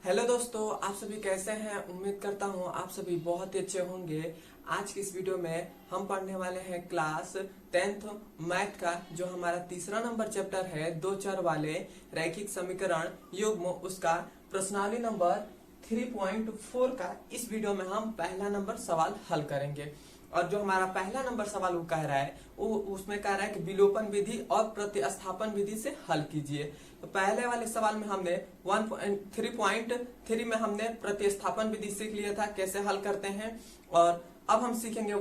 Hello दोस्तों, आप सभी कैसे हैं। उम्मीद करता हूं आप सभी बहुत ही अच्छे होंगे। आज की इस वीडियो में हम पढ़ने वाले हैं क्लास 10th मैथ का जो हमारा तीसरा नंबर चैप्टर है दो चर वाले रैखिक समीकरण युग्म, उसका प्रश्नावली नंबर 3.4 का इस वीडियो में हम पहला नंबर सवाल हल करेंगे। और जो हमारा पहला नंबर सवाल वो कह रहा है वो उसमें कह रहा है कि विलोपन विधि और प्रतिस्थापन विधि से हल कीजिए। तो पहले वाले सवाल में हमने 3.3 में हमने प्रतिस्थापन विधि सीख लिया था कैसे हल करते हैं, और अब हम सीखेंगे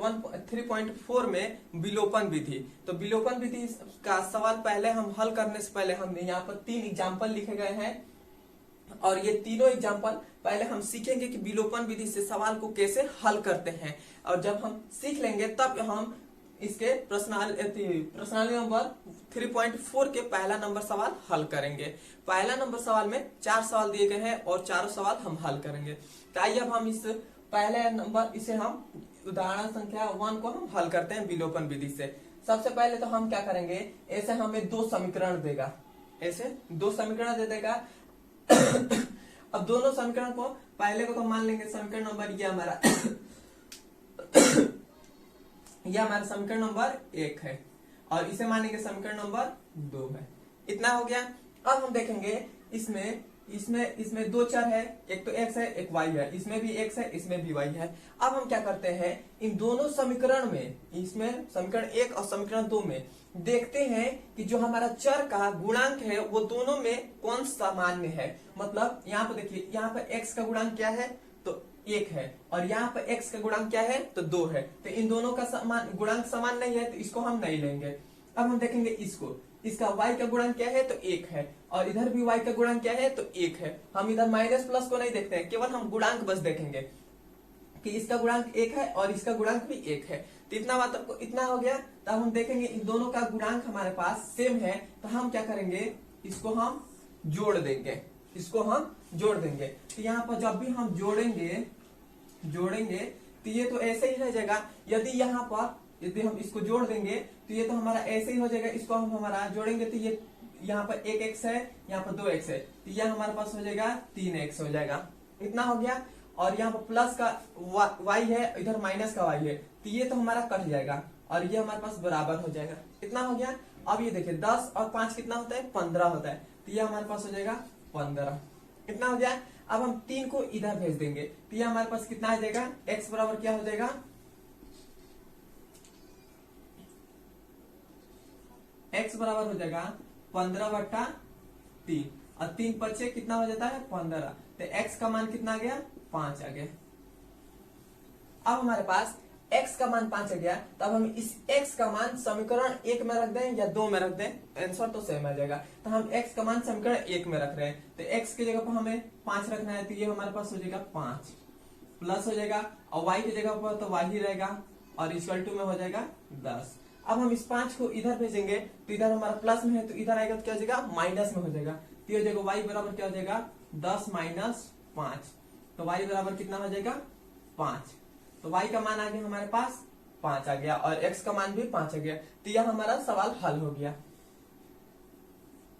3.4 में विलोपन विधि। तो विलोपन विधि का सवाल पहले हम हल करने से पहले हमने यहाँ पर 3 एग्जाम्पल लिखे गए हैं, और ये तीनों एग्जाम्पल पहले हम सीखेंगे कि विलोपन विधि से सवाल को कैसे हल करते हैं। और जब हम सीख लेंगे तब हम इसके प्रश्नावली नंबर 3.4 के पहला नंबर सवाल हल करेंगे। पहला नंबर सवाल में 4 सवाल दिए गए हैं और चारों सवाल हम हल करेंगे। तो आइए अब हम इस पहले नंबर इसे हम उदाहरण संख्या 1 को हम हल करते हैं विलोपन विधि से। सबसे पहले तो हम क्या करेंगे, ऐसे हमें 2 समीकरण देगा, ऐसे 2 समीकरण दे देगा। अब दोनों समीकरण को पहले को तो मान लेंगे समीकरण नंबर ये हमारा समीकरण नंबर 1 है, और इसे मानेंगे समीकरण नंबर 2 है। इतना हो गया। अब हम देखेंगे इसमें 2 चर है, एक तो x है एक y है, इसमें भी x है इसमें भी y है। अब हम क्या करते हैं, इन दोनों समीकरण में, इसमें समीकरण 1 और समीकरण 2 में देखते हैं कि जो हमारा चर का गुणांक है वो दोनों में कौन सामान्य है। मतलब यहाँ पर देखिए, यहाँ पर x का गुणांक क्या है तो 1 है, और यहाँ पर x का गुणांक क्या है तो 2 है। तो इन दोनों का गुणांक समान नहीं है तो इसको हम नहीं लेंगे। अब हम देखेंगे इसका y का गुणांक क्या है तो 1 है, और इधर भी y का गुणांक क्या है तो 1 है। हम इधर माइनस प्लस को नहीं देखते हैं, केवल हम गुणांक बस देखेंगे कि इसका गुणांक 1 है और इसका गुणांक भी 1 है। तो इतना बात आपको इतना हो गया। तब हम देखेंगे इन दोनों का गुणांक हमारे पास सेम है, तो हम क्या करेंगे, इसको हम जोड़ देंगे, तो यहाँ पर जब भी हम जोड़ेंगे तो ये तो ऐसे ही रह जाएगा। यदि हम इसको जोड़ देंगे तो ये तो हमारा ऐसे ही हो जाएगा। इसको हम हमारा जोड़ेंगे तो ये यहाँ पर 1x है, यहाँ पर 2x है, तो यह हमारे पास हो जाएगा 3x हो जाएगा। इतना हो गया। और यहाँ पर प्लस का y है, इधर माइनस का y है, तो ये तो हमारा कट जाएगा और ये हमारे पास बराबर हो जाएगा। इतना हो गया। अब ये देखिए 10 और 5 कितना होता है 15 होता है, तो ये हमारे पास हो जाएगा 15। इतना हो गया। अब हम 3 को इधर भेज देंगे तो ये हमारे पास कितना आ जाएगा, x बराबर क्या हो जाएगा, x बराबर हो जाएगा 15/3, और 3 पचे कितना हो जाता है 15, तो x का मान कितना आ गया 5 आ गया। अब हमारे पास x का मान 5 आ गया, तब हम इस x का मान समीकरण 1 में रख दें या 2 में रख दें, आंसर तो सेम आ जाएगा। तो हम x का मान समीकरण 1 में रख रहे हैं, तो x की जगह पर हमें 5 रखना है, तो ये हमारे पास हो जाएगा 5 प्लस हो जाएगा, और y की जगह पर तो y ही रहेगा, और इक्वल टू में हो जाएगा 10। अब हम इस 5 को इधर भेजेंगे तो इधर हमारा प्लस में है, तो इधर आएगा तो क्या हो जाएगा माइनस में हो जाएगा, तो हो जाएगा y बराबर क्या हो जाएगा 10 माइनस 5, तो y बराबर कितना हो जाएगा 5। तो y का मान आ गया हमारे पास 5 आ गया, और x का मान भी 5 आ गया। तो यह हमारा सवाल हल हो गया।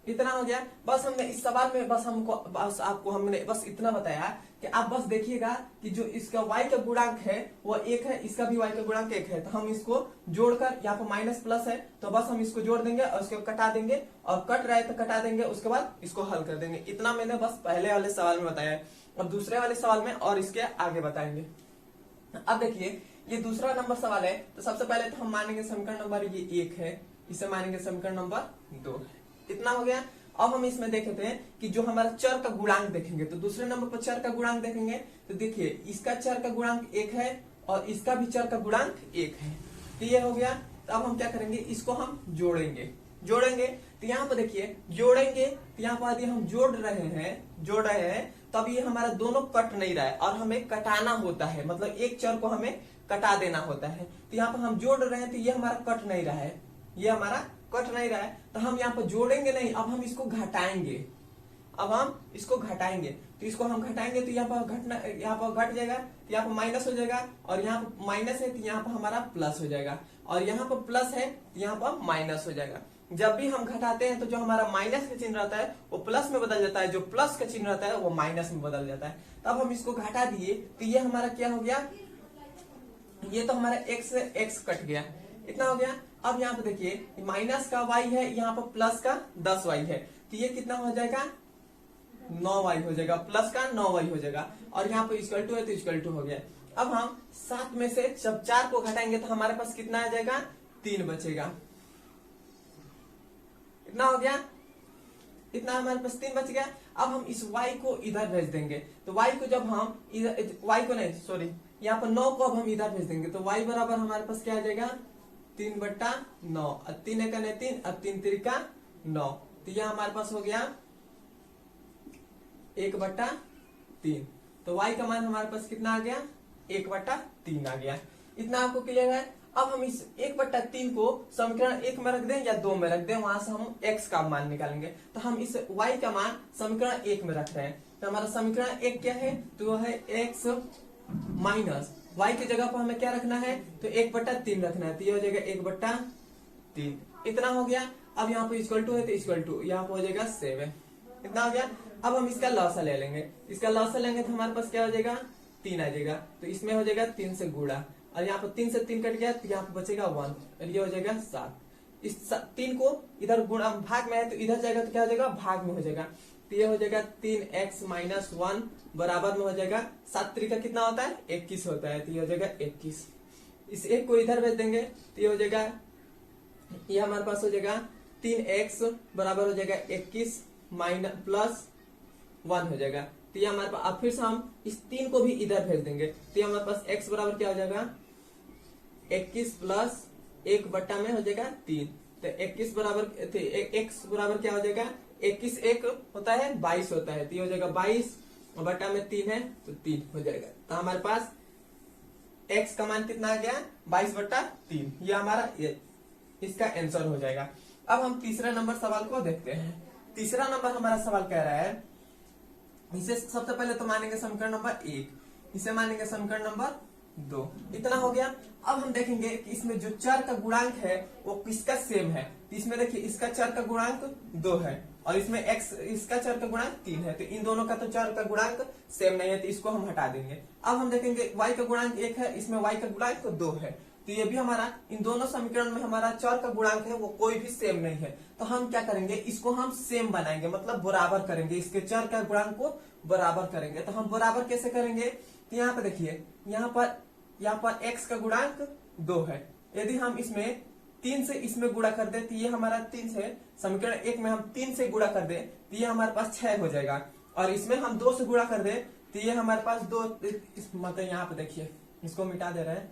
इतना हो गया। बस हमने इस सवाल में आपको हमने बस इतना बताया कि आप बस देखिएगा कि जो इसका y का गुणांक है वो 1 है, इसका भी y का गुणांक 1 है, तो हम इसको जोड़कर, यहाँ पर माइनस प्लस है तो बस हम इसको जोड़ देंगे और उसको कटा देंगे, और कट रहा है तो कटा देंगे, उसके बाद इसको हल कर देंगे। इतना मैंने बस पहले वाले सवाल में बताया है। अब दूसरे वाले सवाल में और इसके आगे बताएंगे। अब देखिए ये दूसरा नंबर सवाल है, तो सबसे पहले तो हम मानेंगे समीकरण नंबर ये 1 है, इसे मानेंगे समीकरण नंबर 2 है। इतना हो गया। अब हम इसमें देखते हैं कि जो हमारा चर का गुणांक देखेंगे, तो दूसरे नंबर पर चर का गुणांक देखेंगे, तो देखिए इसका चर का गुणांक 1 है और इसका भी चर का गुणांक 1 है। तो ये हो गया। तो अब हम क्या करेंगे, इसको हम जोड़ेंगे। तो यहाँ पर देखिए जोड़ेंगे, तो यहाँ पर यदि हम जोड़ रहे हैं तब ये हमारा दोनों कट नहीं रहा है, और हमें कटाना होता है, मतलब एक चर को हमें कटा देना होता है। तो यहाँ पर हम जोड़ रहे हैं तो ये हमारा कट नहीं रहा है, तो हम यहाँ पर जोड़ेंगे नहीं, अब हम इसको घटाएंगे। तो इसको हम घटाएंगे तो यहाँ पर घट जाएगा, तो यहाँ पर माइनस हो जाएगा, और यहाँ पर माइनस है तो यहाँ पर हमारा प्लस हो जाएगा, और यहाँ पर प्लस है तो यहाँ पर माइनस हो जाएगा। जब भी हम घटाते हैं तो जो हमारा माइनस का चिन्ह रहता है वो प्लस में बदल जाता है, जो प्लस का चिन्ह रहता है वो माइनस में बदल जाता है। तब हम इसको घटा दिए तो ये हमारा क्या हो गया, ये तो हमारा x से x कट गया, इतना हो गया। अब यहाँ पे देखिए माइनस का y है, यहाँ पर प्लस का 10y है, तो ये कितना हो जाएगा 9y हो जाएगा, प्लस का 9y हो जाएगा। और यहाँ पे इक्वल टू है तो इक्वल टू हो गया। अब हम 7 में से जब 4 को घटाएंगे तो हमारे पास कितना आ जाएगा 3 बचेगा, इतना हो गया, इतना हमारे पास 3 बच गया। अब हम इस y को इधर भेज देंगे, तो y को जब हम इधर, y को नहीं सॉरी यहाँ पर 9 को अब हम इधर भेज देंगे तो y बराबर हमारे पास क्या आ जाएगा 3/9, 3 एक 3, अब 3 3 9, तो यह हमारे पास हो गया 1/3। तो y का मान हमारे पास कितना आ गया 1/3 आ गया। इतना आपको क्लियर है। अब हम इस 1/3 को समीकरण 1 में रख दें या 2 में रख दें, वहां से हम x का मान निकालेंगे। तो हम इस y का मान समीकरण 1 में रख रहे हैं, तो हमारा समीकरण 1 क्या है, तो वो है x माइनस y की जगह पर हमें क्या रखना है, तो 1/3 रखना है, तो ये हो जाएगा 1/3, इतना हो गया। अब यहाँ पे इक्वल टू है तो इक्वल टू यहाँ पे हो जाएगा 7, इतना हो गया। अब हम इसका लॉसा ले लेंगे, इसका लॉसा लेंगे तो हमारे पास क्या हो जाएगा 3 आ जाएगा, तो इसमें हो जाएगा 3 से गुणा, और यहाँ पर 3 से 3 कट गया तो यहाँ पे बचेगा 1, और ये हो जाएगा 7। इस 3 को इधर गुणा भाग में है तो इधर जाएगा तो क्या हो जाएगा भाग में हो जाएगा, तो ये हो जाएगा 3x माइनस 1 बराबर में हो जाएगा 7 3 का कितना होता है 21 होता है, तो ये हो जाएगा 21। इस 1 को इधर भेज देंगे तो ये हो जाएगा, ये हमारे पास हो जाएगा 3x बराबर हो जाएगा 21 माइनस प्लस 1 हो जाएगा, तो ये हमारे पास। अब फिर से हम इस 3 को भी इधर भेज देंगे तो ये हमारे पास x बराबर क्या हो जाएगा 21 प्लस 1 बट्टा में हो जाएगा 3, तो 21 बराबर x बराबर क्या हो जाएगा 21 1 होता है 22 होता है, तो ये हो जाएगा 22 और बट्टा में 3 है तो 3 हो जाएगा। तो हमारे पास x का मान कितना आ गया 22/3, ये हमारा इसका आंसर हो जाएगा। अब हम तीसरा नंबर सवाल को देखते हैं। तीसरा नंबर हमारा सवाल कह रहा है, इसे सबसे पहले तो मानेंगे समीकरण नंबर 1, इसे मानेंगे समीकरण नंबर 2, इतना हो गया। अब हम देखेंगे कि इसमें जो चर का गुणांक है वो किसका सेम है, तो इसमें देखिए इसका चर का गुणांक 2 है और इसमें x इसका चर का गुणांक 3 है, तो इन दोनों का तो चर का गुणांक सेम नहीं है, तो इसको हम हटा देंगे। अब हम देखेंगे y का गुणांक 1 है, इसमें y का गुणांक 2 है, तो ये भी हमारा इन दोनों समीकरण में हमारा चर का गुणांक है वो कोई भी सेम नहीं है, तो हम क्या करेंगे इसको हम सेम बनाएंगे, मतलब बराबर करेंगे, इसके चर का गुणांक को बराबर करेंगे। तो हम बराबर कैसे करेंगे, तो यहाँ पे देखिए यहाँ पर x का गुणांक 2 है, यदि हम इसमें 3 से इसमें गुणा कर दे तो ये हमारा 3 से समीकरण 1 में हम 3 से गुणा कर दे तो ये हमारे पास 6 हो जाएगा, और इसमें हम 2 से गुणा कर दे तो ये हमारे पास 2, मतलब यहाँ पे देखिए इसको मिटा दे रहे हैं,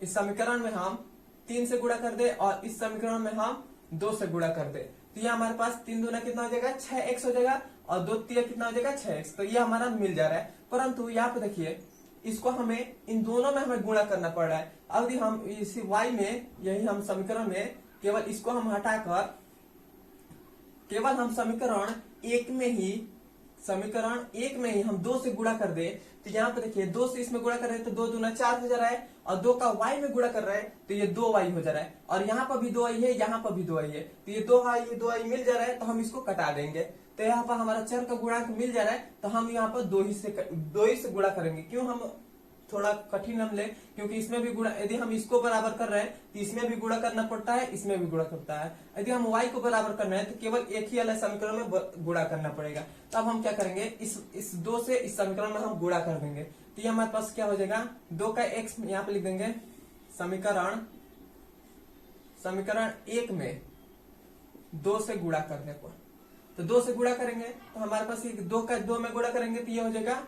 इस समीकरण में हम 3 से गुणा कर दे और इस समीकरण में हम 2 से गुणा कर दे तो ये हमारे पास 3 दूना कितना हो जाएगा 6x हो जाएगा, और 2 3 कितना हो जाएगा 6x, तो ये हमारा मिल जा रहा है। परंतु यहाँ पे देखिए इसको हमें इन दोनों में हमें गुणा करना पड़ रहा है। अब हम इसी y में यही हम समीकरण में केवल इसको हम हटाकर केवल हम समीकरण 1 में ही हम 2 से गुणा कर दे तो यहाँ पे देखिए 2 से इसमें गुणा कर रहे हैं तो 2 दूना 4 हो जा रहा है, और 2 का y में गुणा कर रहा है तो ये 2y हो जा रहा है, और यहाँ पर भी 2y है, यहाँ पर भी 2y है, तो ये 2y मिल जा रहा है, तो हम इसको कटा देंगे। तो यहाँ पर हमारा चर का गुणांक मिल जा रहा है, तो हम यहाँ पर 2 ही से गुणा करेंगे। क्यों हम थोड़ा कठिन हम ले, क्योंकि इसमें भी गुणा, यदि हम इसको बराबर कर रहे हैं तो इसमें भी गुणा करना पड़ता है, इसमें भी गुणा करता है। यदि हम y को बराबर करना है तो केवल एक ही अलग समीकरण में गुणा करना पड़ेगा। तो अब हम क्या करेंगे, इस 2 से इस समीकरण में हम गुणा कर देंगे, तो ये हमारे पास क्या हो जाएगा 2 का x यहाँ पे लिख देंगे समीकरण 1 में 2 से गुणा करने पर, तो 2 से गुणा करेंगे तो हमारे पास 2 का 2 में गुणा करेंगे तो ये हो जाएगा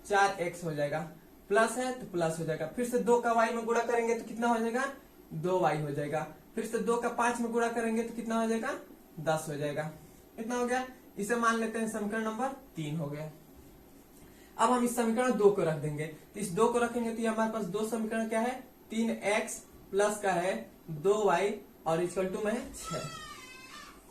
4x हो जाएगा, प्लस है तो प्लस हो जाएगा, फिर से 2 का y में गुणा करेंगे तो कितना हो जाएगा 2y हो जाएगा, फिर से 2 का 5 में गुणा करेंगे तो कितना हो जाएगा 10 हो जाएगा, इतना हो गया। इसे मान लेते हैं समीकरण नंबर 3 हो गया। अब हम इस समीकरण 2 को रख देंगे, तो इस 2 को रखेंगे तो हमारे पास 2 समीकरण क्या है 3x प्लस का है 2y और इक्वल टू में है 6,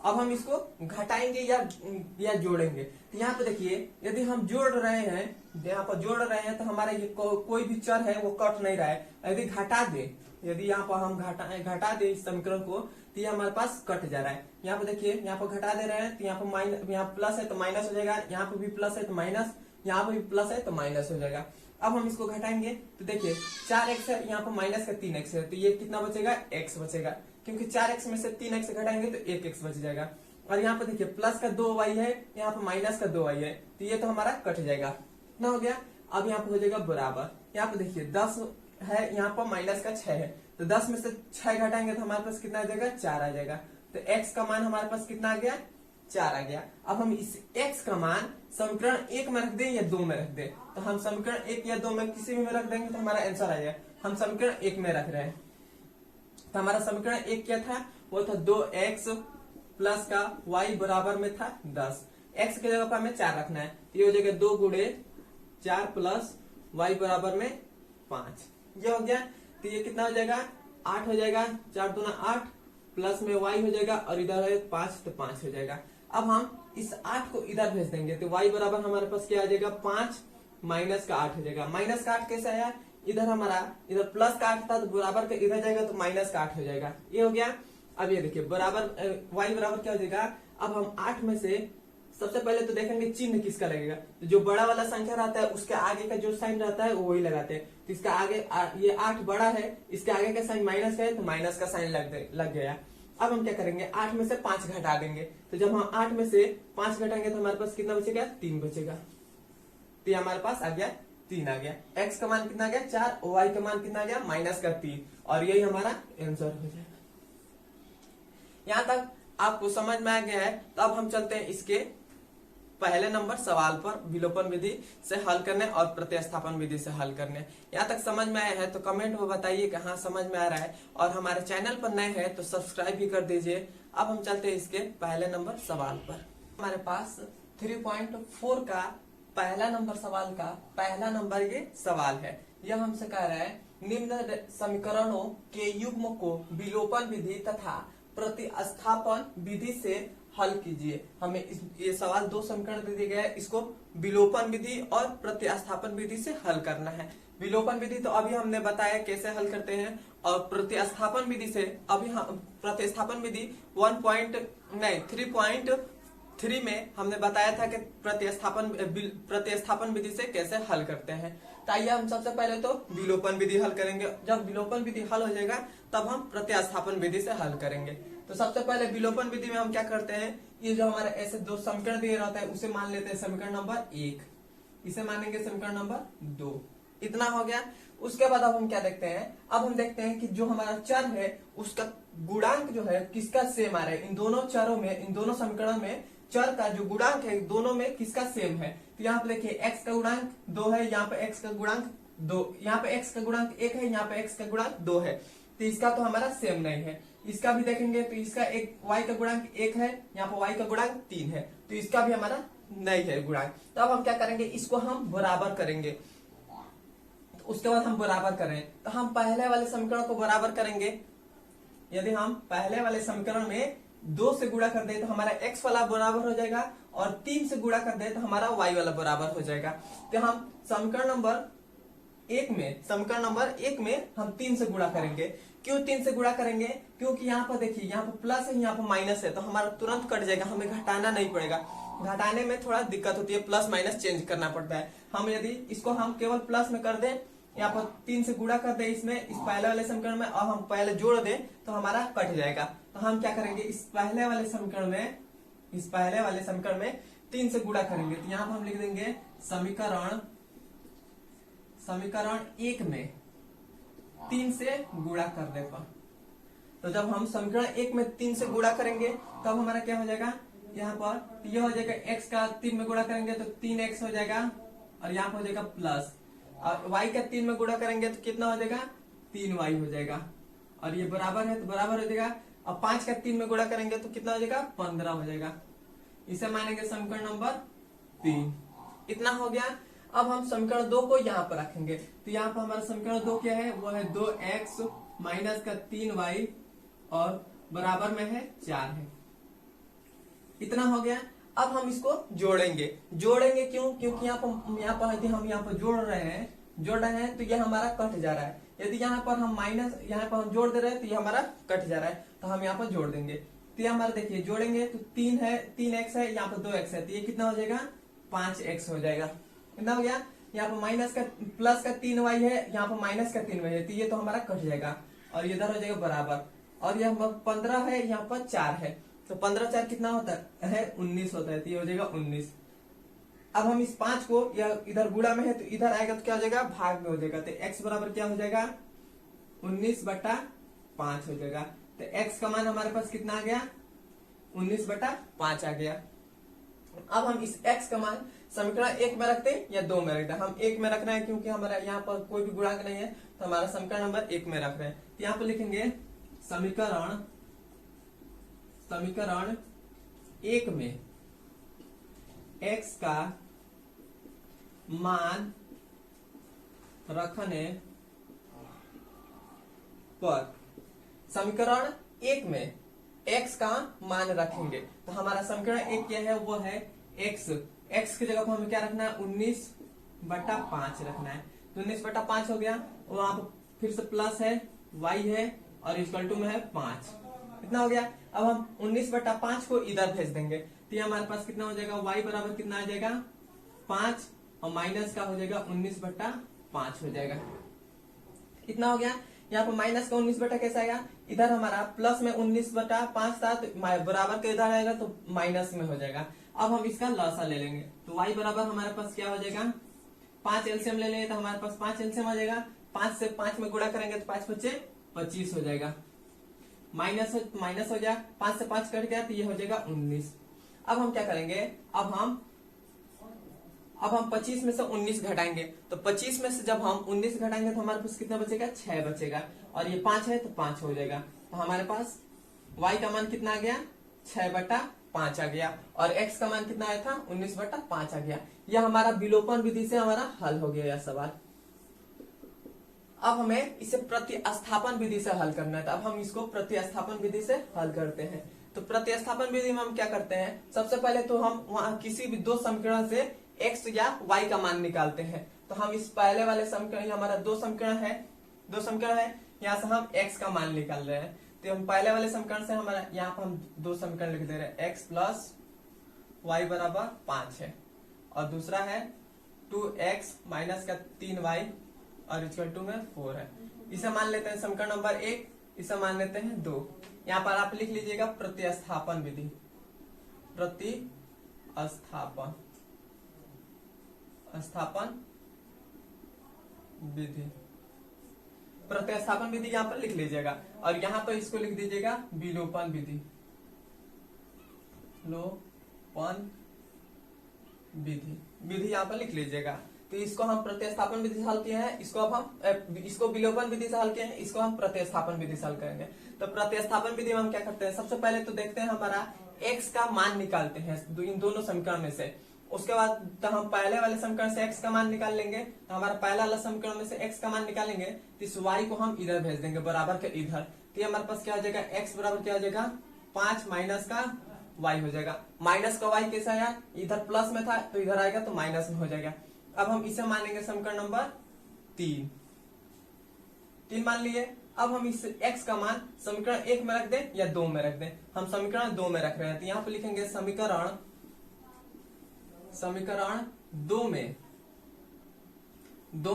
अब हम इसको घटाएंगे या जोड़ेंगे। तो यहाँ पे देखिए, यदि हम जोड़ रहे हैं, यहाँ पर जोड़ रहे हैं तो हमारा ये कोई भी चर है वो कट नहीं रहा है। यदि घटा दे, यदि यहाँ पर हम घटा दे इस समीकरण को, तो ये हमारे पास कट जा रहा है। यहाँ पे देखिए, यहाँ पर घटा दे रहे हैं तो यहाँ पर माइनस, यहाँ प्लस है तो माइनस हो जाएगा, यहाँ पे भी प्लस है तो माइनस, यहाँ पे भी प्लस है तो माइनस हो जाएगा। अब हम इसको घटाएंगे तो देखिए 4x है, यहाँ पर माइनस का 3x है, तो ये कितना बचेगा, x बचेगा, क्योंकि 4x में से 3x घटाएंगे तो 1x बच जाएगा। और यहाँ पे देखिए प्लस का 2y है, यहाँ पे माइनस का 2y है, तो ये तो हमारा कट जाएगा। कितना हो गया, अब यहाँ पे हो जाएगा बराबर। यहाँ पे देखिए 10 है, यहाँ पर माइनस का 6 है, तो 10 में से 6 घटाएंगे तो हमारे पास कितना आ जाएगा, 4 आ जाएगा। तो x का मान हमारे पास कितना आ गया, 4 आ गया। अब हम इस x का मान समीकरण 1 में रख दें या 2 में रख दें, तो हम समीकरण 1 या 2 में किसी भी में रख देंगे तो हमारा आंसर आ जाएगा। हम समीकरण 1 में रख रहे हैं, तो हमारा समीकरण 1 क्या था, वो था 2x प्लस का y बराबर में था 10। x की जगह पर हमें 4 रखना है, तो ये हो जाएगा 2 गुणे 4 प्लस y बराबर में 5। ये हो गया, तो ये कितना हो जाएगा, 8 हो जाएगा, 4 दूना 8 प्लस में y हो जाएगा, और इधर है 5 तो 5 हो जाएगा। अब हम इस 8 को इधर भेज देंगे तो y बराबर हमारे पास क्या आ जाएगा, 5 माइनस का 8 हो जाएगा। माइनस का 8 कैसे आया, इधर हमारा इधर प्लस का 8 था तो बराबर का इधर जाएगा तो माइनस का 8 हो जाएगा। ये हो गया। अब ये देखिए बराबर y बराबर क्या हो जाएगा, अब हम 8 में से सबसे पहले तो देखेंगे चिन्ह किसका लगेगा, तो जो बड़ा वाला संख्या रहता है उसके आगे का जो साइन रहता है वो वही लगाते हैं। तो इसका आगे ये 8 बड़ा है, इसके आगे का साइन माइनस का है तो माइनस का साइन लग गया। अब हम क्या करेंगे, 8 में से 5 घटा देंगे, तो जब हम 8 में से 5 घटाएंगे तो हमारे पास कितना बचेगा, 3 बचेगा। तो ये हमारे पास आ गया 3 आ गया। x का मान कितना आ गया, 4, और y का मान कितना आ गया, माइनस का 3, और यही हमारा आंसर हो जाएगा। यहाँ तक आपको समझ में आ गया है, तो अब हम चलते हैं इसके पहले नंबर सवाल पर विलोपन विधि से हल करने और प्रतिस्थापन विधि से हल करने। यहाँ तक समझ में आया है तो कमेंट में बताइए कि हाँ समझ में आ रहा है, और हमारे चैनल पर नए हैं तो सब्सक्राइब भी कर दीजिए। अब हम चलते हैं इसके पहले नंबर सवाल पर। हमारे पास 3.4 का पहला नंबर सवाल का पहला नंबर ये सवाल है। यह हमसे कह रहा है, निम्न समीकरणों के युग्म को विलोपन विधि तथा प्रतिस्थापन विधि से हल कीजिए। हमें ये सवाल 2 समीकरण दे दिए गए हैं, इसको विलोपन विधि और प्रतिस्थापन विधि से हल करना है। विलोपन विधि तो अभी हमने बताया कैसे हल करते हैं, और प्रतिस्थापन विधि से अभी हम प्रतिस्थापन विधि 3.3 में हमने बताया था कि प्रतिस्थापन विधि से कैसे हल करते हैं। तो आइए हम सबसे पहले तो विलोपन विधि हल करेंगे। जब विलोपन विधि हल हो जाएगा तब हम प्रतिस्थापन विधि से हल करेंगे। तो सबसे पहले विलोपन विधि में हम क्या करते हैं, ये जो हमारे ऐसे 2 समीकरण दिए रहता है उसे मान लेते हैं समीकरण नंबर 1, इसे मानेंगे समीकरण नंबर 2। इतना हो गया। उसके बाद अब हम क्या देखते हैं, अब हम देखते हैं कि जो हमारा चर है उसका गुणांक जो है किसका सेम आ रहा है। इन दोनों चरों में, इन दोनों समीकरण में चर का जो गुणांक है दोनों में किसका सेम है। तो यहाँ पे देखिए x का गुणांक 2 है, यहाँ पे x का गुणांक 2, यहाँ पे x का गुणांक 1 है, यहाँ पे x का गुणांक 2 है, तो इसका तो हमारा सेम नहीं है। इसका भी देखेंगे तो इसका एक y का गुणांक 1 है, यहाँ पे y का गुणांक 3 है, तो इसका भी हमारा नहीं है गुणांक। तो अब हम क्या करेंगे, इसको हम बराबर करेंगे। तो उसके बाद हम बराबर करें तो हम पहले वाले समीकरण को बराबर करेंगे। यदि हम पहले वाले समीकरण में 2 से गुणा कर दे तो हमारा x वाला बराबर हो जाएगा, और 3 से गुणा कर दे तो हमारा y वाला बराबर हो जाएगा। तो हम समीकरण नंबर 1 में हम 3 से गुणा करेंगे। क्यों 3 से गुणा करेंगे, क्योंकि यहाँ पर देखिए यहाँ पर प्लस है, यहाँ पर माइनस है, तो हमारा तुरंत कट जाएगा, हमें घटाना नहीं पड़ेगा। घटाने में थोड़ा दिक्कत होती है, प्लस माइनस चेंज करना पड़ता है। हम यदि इसको हम केवल प्लस में कर दें, यहाँ पर 3 से गुणा कर दे इसमें, इस पहले वाले समीकरण में, और हम पहले जोड़ दें तो हमारा कट जाएगा। तो हम क्या करेंगे, इस पहले वाले समीकरण में 3 से गुणा करेंगे। तो यहाँ पर हम लिख देंगे समीकरण 1 में 3 से गुणा करने पर। तो जब हम समीकरण 1 में 3 से गुणा करेंगे तब हमारा क्या हो जाएगा, यहाँ पर यह हो जाएगा x का 3 में गुणा करेंगे तो 3x हो जाएगा, और यहाँ पर हो जाएगा प्लस, और y का 3 में गुणा करेंगे तो कितना हो जाएगा, 3y हो जाएगा, और ये बराबर है तो बराबर हो जाएगा। अब 5 का 3 में गुणा करेंगे तो कितना हो जाएगा, 15 हो जाएगा। इसे मानेंगे समीकरण नंबर 3। इतना हो गया। अब हम समीकरण 2 को यहाँ पर रखेंगे। तो यहाँ पर हमारा समीकरण 2 क्या है, वो है 2x माइनस का 3y और बराबर में है 4 है। इतना हो गया। अब हम इसको जोड़ेंगे क्यों? क्योंकि यहाँ पर यदि हम यहाँ पर जोड़ रहे हैं तो ये हमारा कट जा रहा है। यदि यहाँ पर हम यहाँ पर हम जोड़ दे रहे हैं तो ये हमारा कट जा रहा है, तो हम यहाँ पर जोड़ देंगे। तो ये हमारा देखिए जोड़ेंगे तो 3x है, यहाँ पर 2x है, तो ये कितना हो जाएगा 5x हो जाएगा। कितना हो गया? यहाँ पर माइनस का प्लस का 3y है, यहाँ पर माइनस का 3y है, तो ये तो हमारा कट जाएगा और इधर हो जाएगा बराबर। और यहाँ पर 15 है, यहाँ पर 4 है, तो 15 4 कितना होता है 19 होता है, तो ये हो जाएगा 19। अब हम इस 5 को इधर गुणा में है तो इधर आएगा तो क्या हो जाएगा भाग में हो जाएगा, तो x बराबर क्या हो जाएगा 19/5 हो जाएगा। तो x का मान हमारे पास कितना आ गया 19/5 आ गया। अब हम इस x का मान समीकरण 1 में रखते हैं या 2 में रखते हैं? हम 1 में रख रहे हैं क्योंकि हमारा यहाँ पर कोई भी गुणांक नहीं है, तो हमारा समीकरण नंबर 1 में रख रहे हैं। तो यहाँ पर लिखेंगे समीकरण 1 में x का मान रखने पर, समीकरण 1 में x का मान रखेंगे तो हमारा समीकरण 1 क्या है वो है x की जगह पर हमें क्या रखना है 19/5 रखना है। तो 19/5 हो गया, वहां पर फिर से प्लस है y है और इक्वल टू में है 5, कितना हो गया। अब हम 19/5 को इधर भेज देंगे तो ये हमारे पास कितना हो जाएगा y बराबर कितना आ जाएगा 5 और माइनस का हो जाएगा 19/5 हो जाएगा। कितना हो गया? यहाँ पर माइनस का 19 बटा कैसे आएगा, इधर हमारा प्लस में 19/5 था तो बराबर के इधर आएगा तो माइनस में हो जाएगा। अब हम इसका लसा ले लेंगे तो y बराबर हमारे पास क्या हो जाएगा 5 एलसीएम ले लेंगे तो हमारे पास 5 एलसीएम आ जाएगा। 5 से 5 में गुणा करेंगे तो 5 5 25 हो जाएगा, माइनस हो गया, 5 से 5 कट गया तो ये हो जाएगा 19। अब हम क्या करेंगे, अब हम 25 में से 19 घटाएंगे तो 25 में से जब हम 19 घटाएंगे तो हमारे पास कितना बचेगा 6 बचेगा और ये 5 है तो 5 हो जाएगा। तो हमारे पास y का मान कितना आ गया 6/5 आ गया और x का मान कितना आया था 19/5 आ गया। यह हमारा विलोपन विधि से हमारा हल हो गया यह सवाल। अब हमें इसे प्रतिस्थापन विधि से हल करना है, तो अब हम इसको प्रतिस्थापन विधि से हल करते हैं। तो प्रतिस्थापन विधि में हम क्या करते हैं, सबसे पहले तो हम वहां किसी भी दो समीकरण से x या y का मान निकालते हैं। तो हम इस पहले वाले समीकरण, हमारा दो समीकरण है, यहाँ से हम x का मान निकाल रहे हैं। तो हम पहले वाले समीकरण से हमारा यहाँ पर हम दो समीकरण लिख दे रहे हैं, x प्लस y बराबर 5 है और दूसरा है 2x माइनस का 3y और इक्वल टू में 4 है। इसे मान लेते हैं समीकरण नंबर 1, इसे मान लेते हैं 2। यहाँ पर आप लिख लीजिएगा प्रतिस्थापन विधि, प्रतिस्थापन विधि यहाँ पर लिख लीजिएगा और यहाँ पर इसको लिख दीजिएगा विलोपन विधि, यहाँ पर लिख लीजिएगा। तो इसको हम प्रतिस्थापन विधि से हल किए हैं, इसको विलोपन विधि से हल किए हैं, इसको हम प्रतिस्थापन विधि से हल करेंगे। तो प्रतिस्थापन विधि में हम क्या करते हैं, सबसे पहले तो देखते हैं हमारा x का मान निकालते हैं इन दोनों समीकरण में से। उसके बाद तो हम पहले वाले समीकरण से x का मान निकाल लेंगे, तो हमारा पहला वाला समीकरण में से x का मान निकालेंगे तो इस y को हम इधर भेज देंगे बराबर के इधर। तो ये हमारे पास क्या हो जाएगा, x बराबर क्या हो जाएगा 5 माइनस का y हो जाएगा। माइनस का y कैसा आया, इधर प्लस में था तो इधर आएगा तो माइनस में हो जाएगा। अब हम इसे मानेंगे समीकरण नंबर 3 मान लिए। अब हम इस x का मान समीकरण 1 में रख दें या 2 में रख दें, हम समीकरण 2 में रख रहे हैं। तो यहाँ पे लिखेंगे समीकरण 2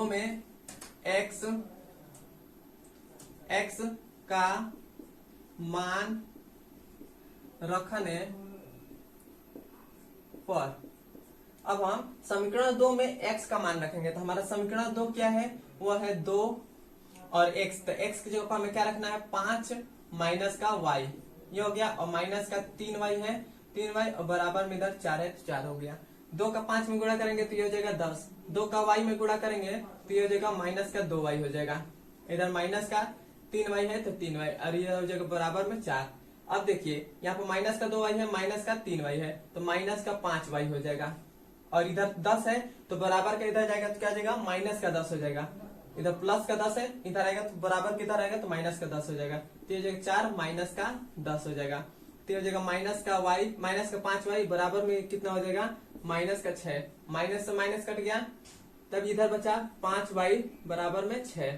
में x का मान रखने पर, अब हम समीकरण 2 में x का मान रखेंगे तो हमारा समीकरण 2 क्या है, वो है 2 और x। तो x की जगह पर हमें क्या रखना है 5 माइनस का y, ये हो गया, और माइनस का 3y है, 3y और बराबर में इधर 4 है तो 4 हो गया। 2 का 5 में गुणा करेंगे तो ये हो जाएगा 10, 2 का y में गुणा करेंगे तो ये हो जाएगा माइनस का 2y हो जाएगा, इधर माइनस का 3y है तो 3y और ये हो जाएगा बराबर में 4। अब देखिए यहाँ पर माइनस का 2y है, माइनस का 3y है तो माइनस का 5y हो जाएगा, और इधर 10 है तो बराबर का इधर जाएगा तो क्या जाएगा माइनस का 10 हो जाएगा। इधर प्लस का 10 है, इधर आएगा तो बराबर किधर आएगा तो माइनस का 10 हो जाएगा, तो ये 4 माइनस का 10 हो जाएगा। तो ये हो जाएगा माइनस का वाई, माइनस का 5y बराबर में कितना हो जाएगा माइनस का 6, माइनस से माइनस कट गया, तब इधर बचा 5y बराबर में 6,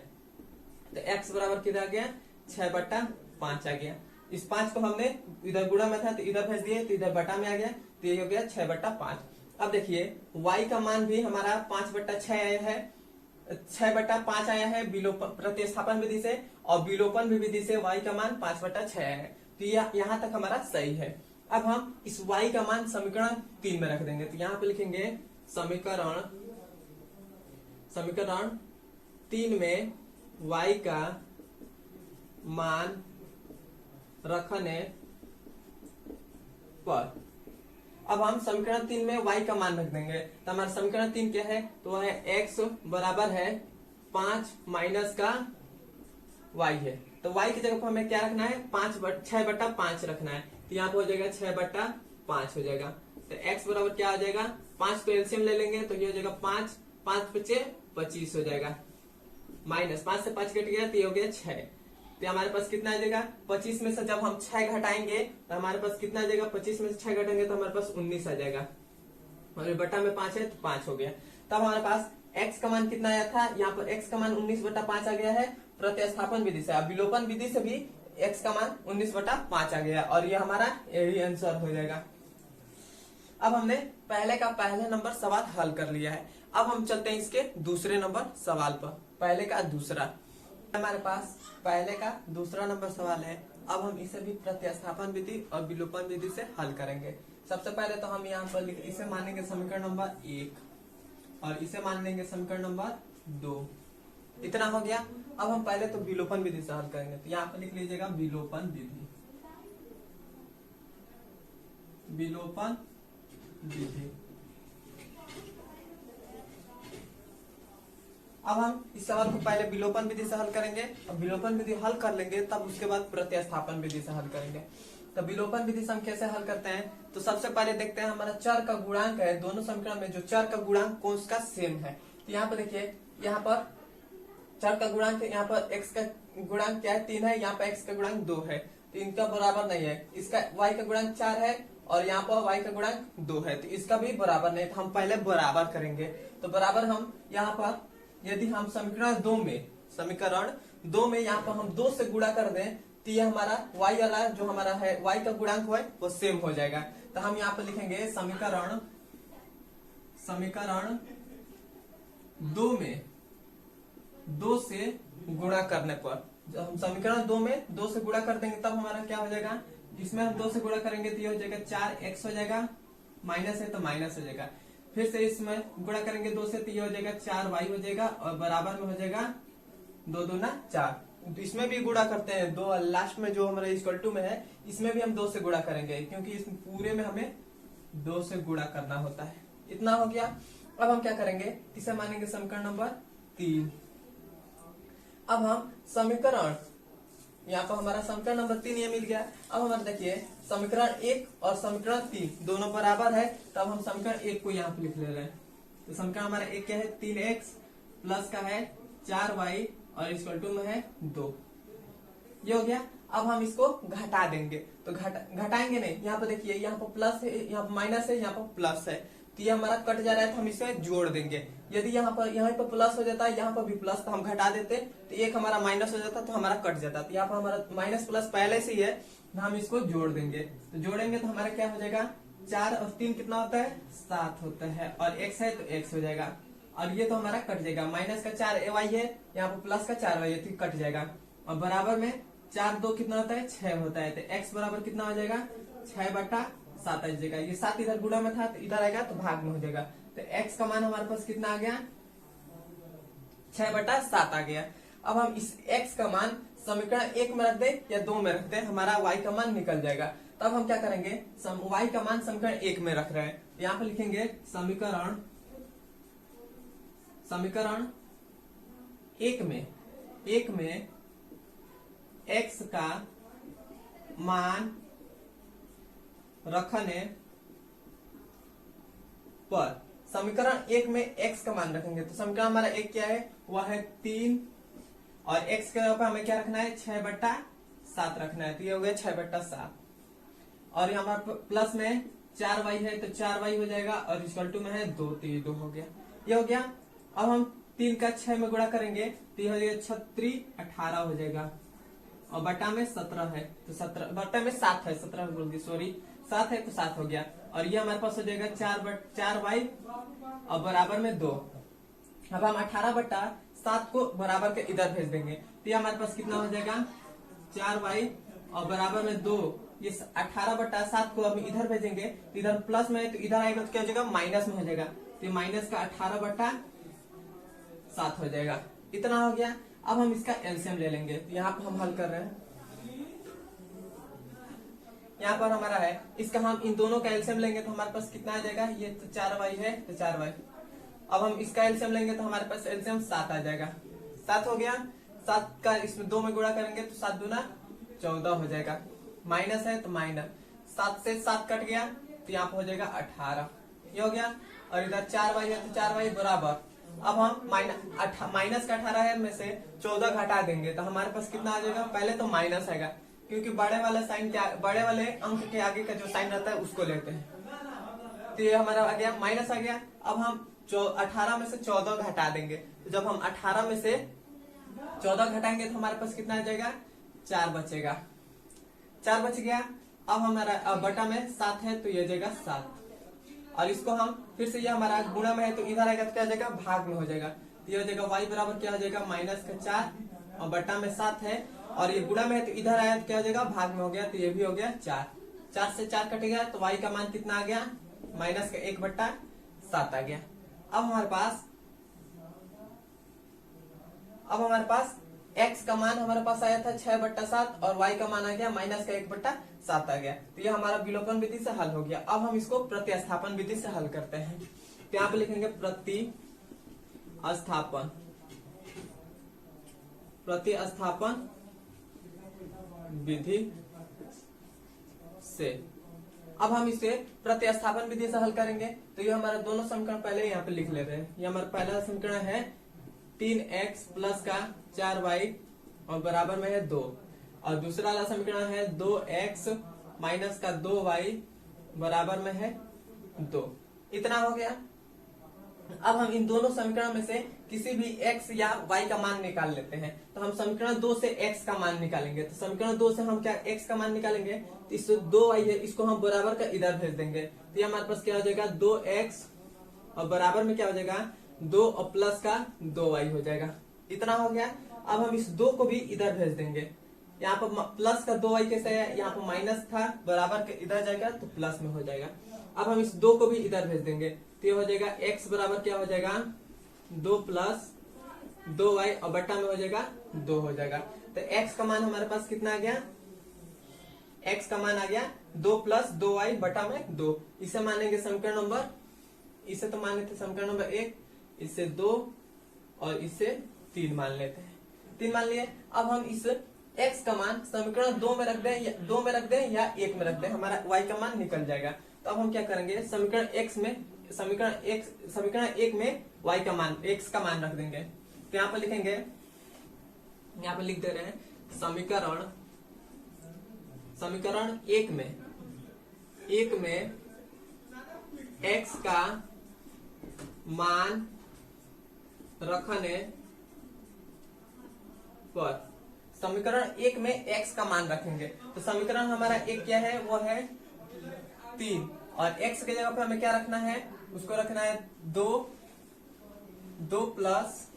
तो x बराबर कितना आ गया 6/5 आ गया। इस 5 को हमने इधर गुणा में था तो इधर भेज दिए, तो इधर बटा में आ गया, तो ये हो गया 6/5। अब देखिए y का मान भी हमारा 5/6 आया है, 6/5 आया है प्रतिस्थापन विधि से, और विलोपन विधि से y का मान 5/6 आया है, तो यहाँ तक हमारा सही है। अब हम इस y का मान समीकरण 3 में रख देंगे, तो यहाँ पे लिखेंगे समीकरण 3 में y का मान रखने पर, अब हम समीकरण 3 में y का मान रख देंगे, तो हमारा समीकरण 3 क्या है, तो वह है x बराबर है 5 माइनस का y है, तो y की जगह पर हमें क्या रखना है 6/5 रखना है, तो यहाँ पे हो जाएगा 6/5 हो जाएगा, तो x बराबर क्या हो जाएगा 5 को एलसीएम ले लेंगे, तो ये हो जाएगा 5, 5 × 5 = 25 हो जाएगा, माइनस 5 से 5 कट गया तो ये हो गया 6, तो हमारे पास कितना आ जाएगा 25 में से जब हम 6 घटाएंगे तो हमारे पास कितना आ जाएगा, 25 में से 6 घटाएंगे तो हमारे पास 19 आ जाएगा, और बटा में 5 है तो 5 हो गया। तब हमारे पास x का मान कितना आया था, यहाँ पर x का मान 19/5 आ गया है प्रतिस्थापन विधि से। अब विलोपन विधि से भी x का मान 19/5 आ गया, और ये हमारा यही आंसर हो जाएगा। अब हमने पहला नंबर सवाल हल कर लिया है, अब हम चलते हैं इसके दूसरे नंबर सवाल पर। पहले का दूसरा, हमारे पास पहले का दूसरा नंबर सवाल है। अब हम इसे भी प्रतिस्थापन विधि और विलोपन विधि से हल करेंगे। सबसे पहले तो हम यहाँ पर इसे मानेंगे समीकरण नंबर 1 और इसे मान लेंगे समीकरण नंबर 2। इतना हो गया। अब हम पहले तो विलोपन विधि से हल करेंगे, तो यहाँ पर लिख लीजिएगा विलोपन विधि। विलोपन विधि, अब हम इस सवाल को पहले विलोपन विधि से हल करेंगे, अब विलोपन विधि हल कर लेंगे तब उसके बाद प्रतिस्थापन विधि से हल करेंगे। तो विलोपन विधि से हम कैसे हल करते हैं, तो सबसे पहले देखते हैं हमारा चर का गुणांक है, दोनों समीकरण में जो चर का गुणांक कौन सा सेम है। तो यहाँ पर देखिए, यहाँ पर चर का गुणांक है, यहाँ पर x का गुणांक क्या है 3 है, यहाँ पर x का गुणांक 2 है, तो इनका बराबर नहीं है। इसका y का गुणांक 4 है और यहाँ पर y का गुणांक 2 है, तो इसका भी बराबर नहीं, तो हम पहले बराबर करेंगे। तो बराबर हम यहाँ पर यदि हम समीकरण 2 में यहाँ पर हम 2 से गुणा कर दें तो ये हमारा y वाला जो हमारा है y का गुणांक है वो सेम हो जाएगा। तो हम यहाँ पर लिखेंगे समीकरण 2 में 2 से गुणा करने पर, जब हम समीकरण 2 में 2 से गुणा कर देंगे तब हमारा क्या हो जाएगा, इसमें हम 2 से गुणा करेंगे तो ये हो जाएगा 4x हो जाएगा, माइनस है तो माइनस हो जाएगा, फिर से इसमें गुणा करेंगे 2 से तो ये हो जाएगा 4y हो जाएगा, और बराबर में हो जाएगा 2 दूना 4। तो इसमें भी गुणा करते हैं, 2 लास्ट में जो हमारा इक्वल टू में है इसमें भी हम 2 से गुणा करेंगे, क्योंकि इस पूरे में हमें 2 से गुणा करना होता है। इतना हो गया। अब हम क्या करेंगे, इसे मानेंगे समीकरण नंबर 3। अब हम समीकरण, यहाँ पर हमारा समीकरण नंबर 3 ये मिल गया। अब हमारा देखिए समीकरण 1 और समीकरण 3 दोनों बराबर है, तब हम समीकरण 1 को यहाँ पे लिख ले रहे हैं। तो समीकरण हमारा 1 क्या है 3x प्लस का है 4y और इक्वल टू में है 2, ये हो गया। अब हम इसको घटा देंगे, तो घटाएंगे नहीं, यहाँ पर देखिए यहाँ पर प्लस है, यहाँ पर माइनस है, यहाँ पर प्लस है, तो ये हमारा कट जा रहा है, तो हम इसे जोड़ देंगे। यदि यहाँ पर प्लस हो जाता है, यहाँ पर भी प्लस, तो हम घटा देते, तो एक हमारा माइनस हो जाता तो हमारा कट जाता। तो यहाँ पर हमारा माइनस प्लस पहले से ही है, तो हम इसको जोड़ देंगे। तो जोड़ेंगे तो हमारा क्या हो जाएगा, 4 और 3 कितना होता है 7 होता है, और x है तो x हो जाएगा, और ये तो हमारा कट जाएगा। माइनस का 4y है, यहाँ पर प्लस का 4y है, तो कट जाएगा, और बराबर में 4 2 कितना होता है 6 होता है, तो x बराबर कितना हो जाएगा 6/7 आ जाएगा। ये 7 इधर गुणा में था तो इधर आएगा तो भाग में हो जाएगा, तो x का मान हमारे पास कितना आ गया 6/7 आ गया। अब हम इस x का मान समीकरण 1 में रख दे या 2 में रख दे, हमारा y का मान निकल जाएगा। तब हम क्या करेंगे, y का मान समीकरण 1 में रख रहे हैं, यहाँ पे लिखेंगे समीकरण 1 में x का मान रखने पर, समीकरण 1 में x का मान रखेंगे, तो समीकरण हमारा 1 क्या है वह है 3, और x के ऊपर हमें क्या रखना है 6/7 रखना है, तो ये हो गया 6/7। और यहाँ पर प्लस में 4y है तो 4y हो जाएगा, और इक्वल टू में है 2 तो ये 2 हो गया, ये हो गया। अब हम 3 का 6 में गुणा करेंगे तो ये हो जाएगा 36 18 हो जाएगा, और बटा में 17 है तो 17 बटा में 7 है, 17 बोल दी सॉरी, 7 है तो 7 हो गया। और ये हमारे पास हो जाएगा 4y और बराबर में 2। अब हम 18 बटा 7 को बराबर के इधर भेज देंगे तो ये हमारे पास कितना हो जाएगा 4y और बराबर में 2। ये 18 बटा 7 को हम इधर भेजेंगे तो इधर प्लस में है तो इधर आएगा तो क्या हो जाएगा माइनस में हो जाएगा, तो ये माइनस का 18 बटा 7 हो जाएगा, इतना हो गया। अब हम इसका एलसीएम ले लेंगे तो यहाँ पर हम हल कर रहे हैं, यहाँ पर हमारा है इसका हम इन दोनों का एलसीएम लेंगे तो हमारे पास कितना आ जाएगा, ये तो 4y है तो 4y। अब हम इसका एलसीएम लेंगे तो हमारे पास एलसीएम 7 आ जाएगा, 7 हो गया। 7 का इसमें 2 में गुणा करेंगे तो 7 दूना 14 हो जाएगा, माइनस है तो माइनस, 7 से 7 कट गया तो यहाँ पे हो जाएगा 18, ये हो गया। और इधर 4y है तो 4y बराबर, अब हम माइनस का 18 है में से 14 घटा देंगे तो हमारे पास कितना आ जाएगा, पहले तो माइनस आएगा क्योंकि बड़े वाला साइन बड़े वाले अंक के आगे का जो साइन रहता है उसको लेते हैं, तो ये हमारा आ गया माइनस आ गया। अब हम 18 में से 14 घटा देंगे तो जब हम 18 में से 14 घटाएंगे तो हमारे पास कितना आ जाएगा 4 बचेगा, 4 बच गया। अब हमारा बटा में 7 है तो ये जाएगा 7, और इसको हम फिर से ये हमारा गुणा में है तो इधर आएगा तो क्या हो जाएगा भाग में हो जाएगा, तो ये हो जाएगा y बराबर क्या हो जाएगा माइनस का 4 और बटा में 7 है, और ये गुणा में है तो इधर आया तो क्या हो जाएगा भाग में हो गया, तो ये भी हो गया 4, 4 से 4 कटेगा तो y का मान कितना आ गया माइनस का 1 बटा 7 आ गया। अब हमारे पास x का मान हमारे पास आया था 6 बट्टा 7 और y का मान आ गया माइनस का 1 बट्टा 7 आ गया, तो ये हमारा विलोपन विधि से हल हो गया। अब हम इसको प्रतिस्थापन विधि से हल करते हैं, तो यहाँ पे लिखेंगे प्रतिस्थापन विधि से। अब हम इसे प्रतिस्थापन विधि से हल करेंगे तो ये हमारा दोनों समीकरण पहले यहाँ पे लिख लेते हैं। ये हमारा पहला समीकरण है 3x प्लस का 4y और बराबर में है 2, और दूसरा वाला समीकरण है 2x माइनस का 2y बराबर में है 2, इतना हो गया। अब हम इन दोनों समीकरण में से किसी भी x या y का मान निकाल लेते हैं, तो हम समीकरण 2 से x का मान निकालेंगे, तो समीकरण 2 से हम क्या x का मान निकालेंगे तो इससे 2y है इसको हम बराबर का इधर भेज देंगे, तो ये हमारे पास क्या हो जाएगा 2x और बराबर में क्या हो जाएगा 2 और प्लस का 2y हो जाएगा, इतना हो गया। अब हम इस 2 को भी इधर भेज देंगे, यहाँ पर प्लस का 2y कैसे है, यहाँ पर माइनस था बराबर के इधर जाएगा तो प्लस में हो जाएगा। अब हम इस 2 को भी इधर भेज देंगे तो ये हो जाएगा x बराबर क्या हो जाएगा 2 प्लस 2y और बट्टा में हो जाएगा 2 हो जाएगा। तो x का मान हमारे पास कितना आ गया, x का मान आ गया 2 प्लस 2y बटा में 2। इसे मानेंगे समीकरण नंबर, इसे तो माने थे समीकरण नंबर 1, इसे 2 और इसे 3 मान लेते हैं, 3 मान लिए। अब हम इस x का मान समीकरण 2 में रख दें या 2 में रख दें या 1 में रख दें, हमारा y का मान निकल जाएगा। तो अब हम क्या करेंगे समीकरण 1 में y का मान x का मान रख देंगे, तो यहाँ पर लिखेंगे, यहाँ पर लिख दे रहे हैं समीकरण 1 में x का मान रखने पर, समीकरण 1 में x का मान रखेंगे तो समीकरण हमारा 1 क्या है वो है 3, और x के जगह पर हमें क्या रखना है, उसको रखना है 2 प्लस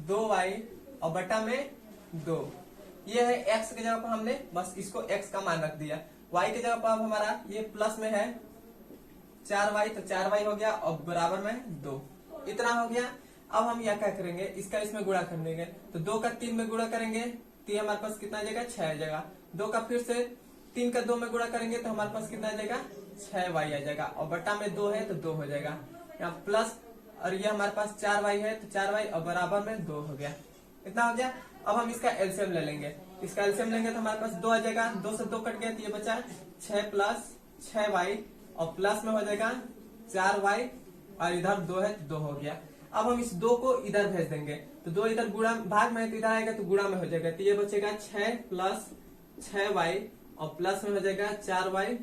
2y और बटा में 2। ये है x के जगह पर हमने बस इसको x का मान रख दिया। y के जगह पर अब हमारा ये प्लस में है 4y तो 4y हो गया और बराबर में 2, इतना हो गया। अब हम यह क्या करेंगे, इसका इसमें गुणा कर देंगे, तो 2 का 3 में गुणा करेंगे तो हमारे पास कितना आ जाएगा 6 आ जाएगा। 2 का फिर से 3 का 2 में गुणा करेंगे तो हमारे पास कितना आ जाएगा 6y आ जाएगा, और बटा में 2 है तो 2 हो जाएगा, यहाँ प्लस, और ये हमारे पास 4y है तो 4y और बराबर में 2 हो गया, इतना हो गया। अब हम इसका एलसीएम ले लेंगे, इसका एलसीएम लेंगे तो हमारे पास 2 आ जाएगा, 2 से 2 कट गया तो ये बचा 6 प्लस 6y और प्लस में हो जाएगा 4y और इधर 2 है तो 2 हो गया। अब हम इस 2 को इधर भेज देंगे तो 2 इधर गुणा भाग में है तो इधर आएगा तो गुणा में हो जाएगा, तो ये बचेगा 6 प्लस 6y और प्लस में हो जाएगा 4y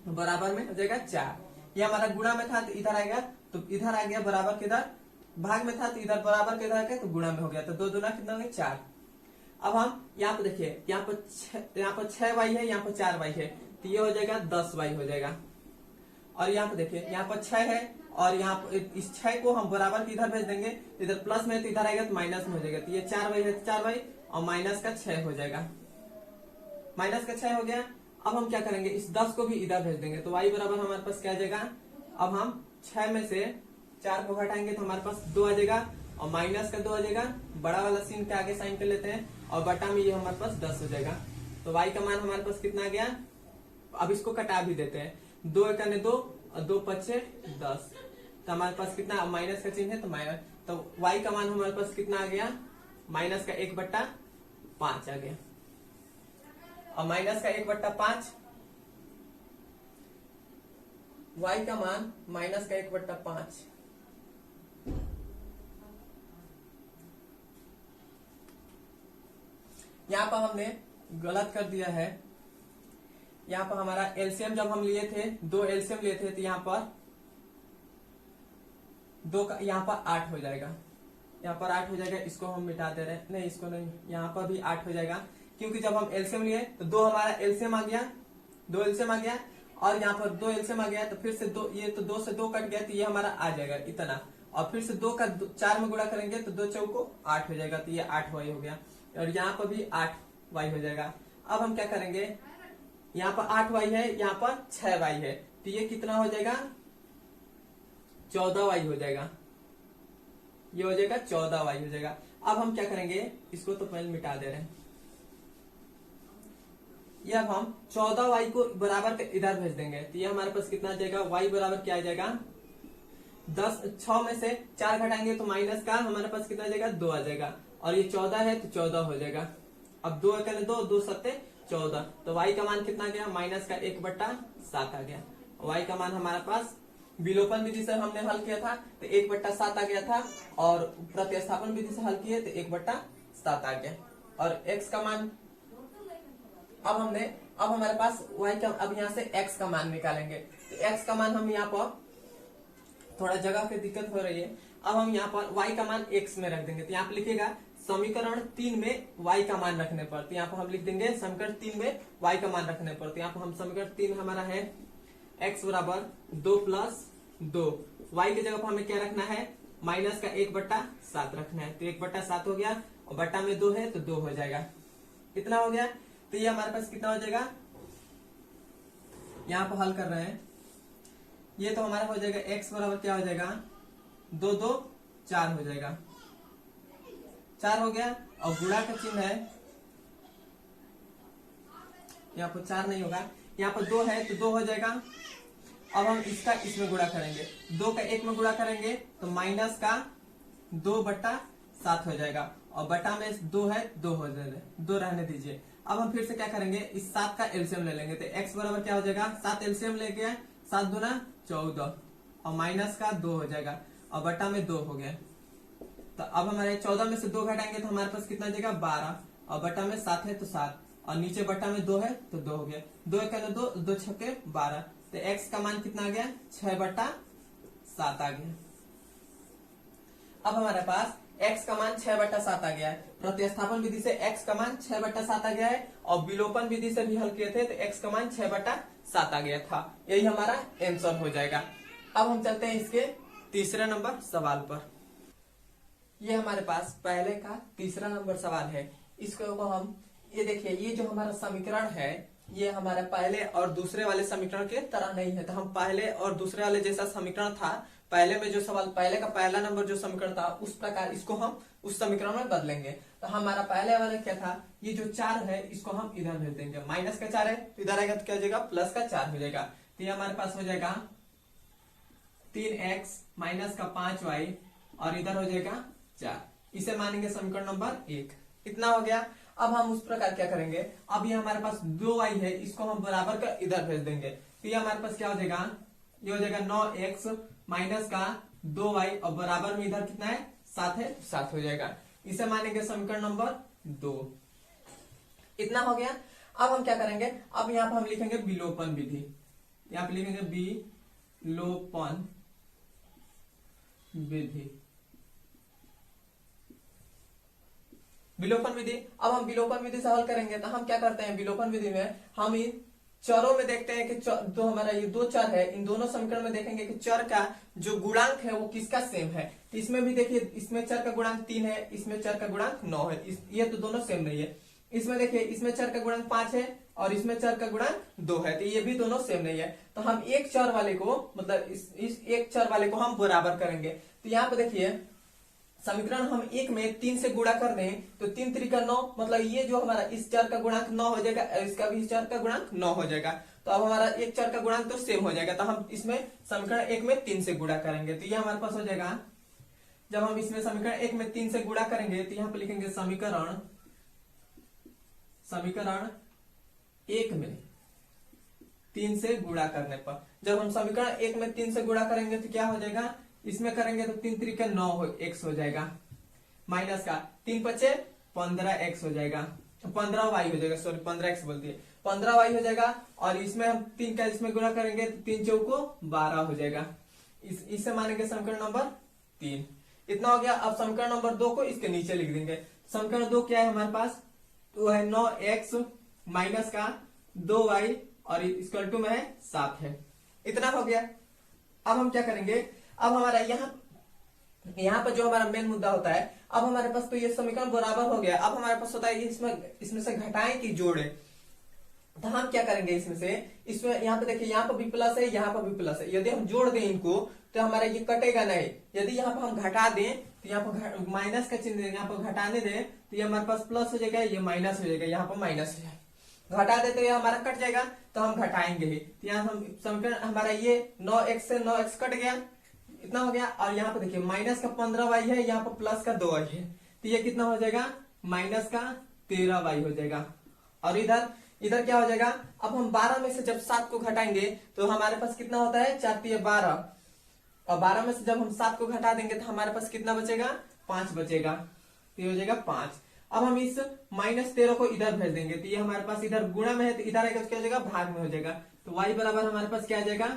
बराबर में हो जाएगा 4। ये हमारा गुणा में था तो इधर आएगा, तो इधर आ गया बराबर के इधर, भाग में था तो इधर बराबर के इधर आ गया तो गुणा में हो गया, तो 2 दूना कितना हो गया 4। अब हम यहाँ पे देखिए, यहाँ पर 6y है, यहाँ पर 4y है, तो ये हो जाएगा 10y हो जाएगा। और यहाँ पे देखिए, यहाँ पर 6 है और यहाँ पर इस 6 को हम बराबर के इधर भेज देंगे, इधर प्लस में है तो इधर आएगा तो माइनस में हो जाएगा, तो ये 4y है तो 4y और माइनस का 6 हो जाएगा, माइनस का 6 हो गया। अब हम क्या करेंगे, इस 10 को भी इधर भेज देंगे, तो y बराबर हमारे पास क्या आ जाएगा, अब हम 6 में से 4 को घटाएंगे तो हमारे पास 2 आ जाएगा और माइनस का 2 आ जाएगा, बड़ा वाला सीन के आगे साइन कर लेते हैं और बटा में ये हमारे पास 10 हो जाएगा। तो y का मान हमारे पास कितना आ गया, अब इसको कटा भी देते हैं, 2 एकने 2 और 2 पचे 10, तो हमारे पास कितना, माइनस का चिन्ह है तो माइनस, तो y का मान हमारे पास कितना आ गया, माइनस का 1/5 आ गया, और माइनस का 1/5, y का मान माइनस का 1/5। यहाँ पर हमने गलत कर दिया है, यहाँ पर हमारा एलसीएम जब हम लिए थे, 2 एलसीएम लिए थे, तो यहाँ पर 2 का यहाँ पर 8 हो जाएगा, यहाँ पर 8 हो जाएगा, इसको हम मिटा दे रहे हैं, नहीं इसको नहीं, यहाँ पर भी 8 हो जाएगा, क्योंकि जब हम एलसीएम लिए तो 2 हमारा एलसीएम आ गया, 2 एलसीएम आ गया और यहाँ पर 2 एलसीएम आ गया, तो फिर से 2, ये तो 2 से 2 कट गया, तो ये हमारा आ जाएगा इतना, और फिर से 2 का 4 में गुणा करेंगे तो 2 चौको 8 हो जाएगा, तो ये 8y हो गया, और यहाँ पर भी 8y हो जाएगा। अब हम क्या करेंगे, यहाँ पर 8y है, यहाँ पर 6y है, तो ये कितना हो जाएगा, 14y हो जाएगा, ये हो जाएगा 14y हो जाएगा। अब हम क्या करेंगे, इसको तो पहले मिटा दे रहे हैं, ये अब हम 14y को बराबर के इधर भेज देंगे, तो ये हमारे पास कितना आ जाएगा, y बराबर क्या आ जाएगा, 6 में से 4 घटाएंगे तो माइनस का हमारे पास कितना आ जाएगा, 2 आ जाएगा, और ये 14 है तो 14 हो जाएगा। अब 2 एकने 2, 2 सत्ते 14, तो y का मान कितना गया, माइनस का 1/7 आ गया। y का मान हमारे पास विलोपन विधि से हमने हल किया था तो 1/7 आ गया था, और प्रतिस्थापन विधि से हल किए तो 1/7 आ गया। और x का मान अब हमारे पास y का, अब यहाँ से x का मान निकालेंगे, तो x का मान हम यहाँ पर थोड़ा जगह की दिक्कत हो रही है, अब हम यहाँ पर y का मान x में रख देंगे, तो यहाँ पर लिखेगा समीकरण 3 में y का मान रखने पर, तो यहाँ पर हम लिख देंगे समीकरण 3 में y का मान रखने पर, तो यहाँ पर हम समीकरण 3 हमारा है x बराबर 2 + 2, y की जगह पर हमें क्या रखना है, माइनस का 1/7 रखना है, तो 1/7 हो गया और बटा में 2 है तो 2 हो जाएगा, इतना हो गया। तो ये हमारे पास कितना हो जाएगा, यहाँ पर हल कर रहे हैं, ये तो हमारा हो जाएगा x बराबर क्या हो जाएगा, 2 2 4 हो जाएगा, 4 हो गया, और गुणा का चिन्ह है, यहाँ पर 4 नहीं होगा, यहाँ पर 2 है तो 2 हो जाएगा। अब हम इसका इसमें गुणा करेंगे, 2 का 1 में गुणा करेंगे तो माइनस का 2/7 हो जाएगा, और बटा में 2 है 2 हो जाएगा, 2 रहने दीजिए। अब हम फिर से क्या करेंगे, इस 7 का एलसीएम ले लेंगे, तो x बराबर क्या हो जाएगा, 7 एलसीएम ले गया, 7 दूना 14 और माइनस का 2 हो जाएगा, और बटा में 2 हो गया। तो अब हमारे 14 में से 2 घटाएंगे तो हमारे पास कितना जाएगा, 12, और बटा में 7 है तो 7, और नीचे बटा में 2 है तो 2 हो गया, 2 एकने 2, 2 छक्के 12, तो x का मान कितना आ गया, 6/7 आ गया। अब हमारे पास x का मान 6/7 आ गया है, प्रतिस्थापन विधि से x का मान 6/7 आ गया है, और विलोपन विधि से भी हल किए थे तो x का मान 6/7 आ गया था, यही हमारा आंसर हो जाएगा। अब हम चलते हैं इसके तीसरे नंबर सवाल पर। ये हमारे पास पहले का तीसरा नंबर सवाल है, इसको हम ये देखिए, ये जो हमारा समीकरण है ये हमारे पहले और दूसरे वाले समीकरण के तरह नहीं है, तो हम पहले और दूसरे वाले जैसा समीकरण था, पहले में जो सवाल, पहले का पहला नंबर जो समीकरण था उस प्रकार इसको हम उस समीकरण में बदलेंगे। तो हमारा पहले वाला क्या था, ये जो 4 है इसको हम इधर भेज देंगे, माइनस का 4 है तो इधर आएगा तो क्या हो जाएगा, प्लस का 4 हो जाएगा, तो ये हमारे पास हो जाएगा 3x माइनस का 5y और इधर हो जाएगा 4, इसे मानेंगे समीकरण नंबर 1, इतना हो गया। अब हम उस प्रकार क्या करेंगे, अब ये हमारे पास 2y है, इसको हम बराबर का इधर भेज देंगे, तो ये हमारे पास क्या हो जाएगा, ये हो जाएगा 9x माइनस का 2y और बराबर में इधर कितना है, 7 है, 7 हो जाएगा, इसे मानेंगे समीकरण नंबर 2, इतना हो गया। अब हम क्या करेंगे, अब यहाँ पर हम लिखेंगे विलोपन विधि, यहाँ पे लिखेंगे विलोपन विधि। विलोपन विधि, अब हम विलोपन विधि से हल करेंगे तो हम क्या करते हैं विलोपन विधि में, हम इन चरों में देखते हैं कि जो हमारा ये दो चर है, इन दोनों समीकरण में देखेंगे कि चर का जो गुणांक है वो किसका सेम है। तो इसमें भी देखिए, इसमें चर का गुणांक 3 है, इसमें चर का गुणांक 9 है, ये तो दोनों सेम नहीं है। इसमें देखिए, इसमें चर का गुणांक 5 है और इसमें चर का गुणांक 2 है, तो ये भी दोनों सेम नहीं है। तो हम एक चर वाले को, मतलब इस एक चर वाले को हम बराबर करेंगे। तो यहाँ पे देखिए, समीकरण हम एक में 3 से गुणा कर दें तो 3 3 का 9, मतलब ये जो हमारा इस चर का गुणांक 9 हो जाएगा, इसका भी इस चर का गुणांक 9 हो जाएगा। तो अब हमारा एक चर का गुणांक तो सेम हो जाएगा। तो हम इसमें समीकरण एक में 3 से गुणा करेंगे तो ये हमारे पास हो जाएगा। जब हम इसमें समीकरण एक में 3 से गुणा करेंगे तो यहाँ पे लिखेंगे समीकरण एक में 3 से गुणा करने पर, जब हम समीकरण एक में 3 से गुणा करेंगे तो क्या हो जाएगा, इसमें करेंगे तो 3 3 का 9 x हो जाएगा, माइनस का 3 5 15x हो जाएगा, 15y हो जाएगा, सॉरी 15x बोलती है, 15y हो जाएगा। और इसमें हम 3 का इसमें गुणा करेंगे तो 3 चौको 12 हो जाएगा। इससे मानेंगे समीकरण नंबर 3। इतना हो गया। अब समीकरण नंबर 2 को इसके नीचे लिख देंगे। समीकरण 2 क्या है हमारे पास, तो है 9x माइनस का 2y और इक्वल टू में है 7 है। इतना हो गया। अब हम क्या करेंगे, अब हमारा यहाँ पर जो हमारा मेन मुद्दा होता है, अब हमारे पास तो ये समीकरण बराबर हो गया। अब हमारे पास होता है इसमें से घटाएं कि जोड़े। तो हम क्या करेंगे, इसमें यहाँ पे देखिए, यहाँ पर भी प्लस है, यहाँ पर भी प्लस है। यदि हम जोड़ दें इनको तो हमारा ये कटेगा नहीं। यदि यहाँ पर हम घटा दें तो यहाँ पर माइनस का चिन्ह देंगे, यहाँ पर घटाने दें तो ये हमारे पास प्लस हो जाएगा, ये माइनस हो जाएगा, यहाँ पर माइनस हो जाएगा। घटा दे तो ये हमारा कट जाएगा, तो हम घटाएंगे ही। तो यहाँ हम समीकरण हमारा ये 9x से 9x कट गया, इतना हो गया। और यहाँ पे देखिए माइनस का 15y है, यहाँ पर प्लस का 2y है, तो ये कितना हो जाएगा, माइनस का 13y हो जाएगा। और इधर क्या हो जाएगा, अब हम 12 में से जब 7 को घटाएंगे तो हमारे पास कितना होता है, 4 3 12, और 12 में से जब हम 7 को घटा देंगे तो हमारे पास कितना बचेगा, 5 बचेगा, तो ये हो जाएगा 5। अब हम इस -13 को इधर भेज देंगे तो ये हमारे पास इधर गुणा में है, तो इधर आएगा तो क्या हो जाएगा, भाग में हो जाएगा। तो y बराबर हमारे पास क्या आ जाएगा,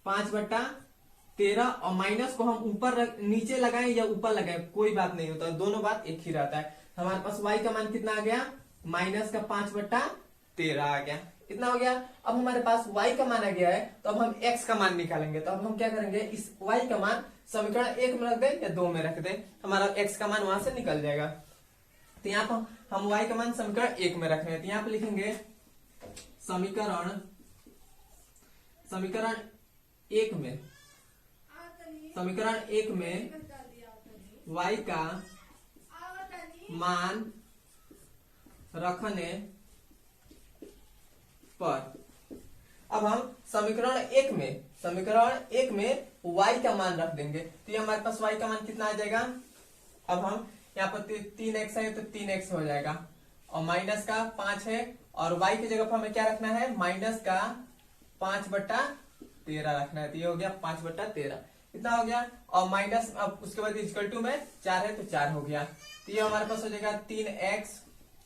5/13। और माइनस को हम ऊपर नीचे लगाएं या ऊपर लगाएं कोई बात नहीं होता, दोनों बात एक ही रहता है। हमारे पास y का मान कितना आ गया, माइनस का 5/13 आ गया। इतना हो गया। अब हमारे पास y का मान आ गया है, तो अब हम x का मान निकालेंगे। तो अब हम क्या करेंगे, इस y का मान समीकरण 1 में रख दे या 2 में रख दे, हमारा x का मान वहां से निकल जाएगा। तो यहाँ पर हम y का मान समीकरण 1 में रख रहे हैं, तो यहाँ पे लिखेंगे समीकरण 1 में y का मान रखने पर, अब हम समीकरण 1 में y का मान रख देंगे। तो ये हमारे पास y का मान कितना आ जाएगा, अब हम यहाँ पर 3x है तो 3x हो जाएगा, और माइनस का 5 है, और y की जगह पर हमें क्या रखना है, माइनस का 5/13 रखना है। तो ये हो गया 5/13, इतना हो गया। और माइनस, अब उसके बाद इक्वल टू में 4 है तो 4 हो गया। तो ये हमारे पास हो जाएगा 3x,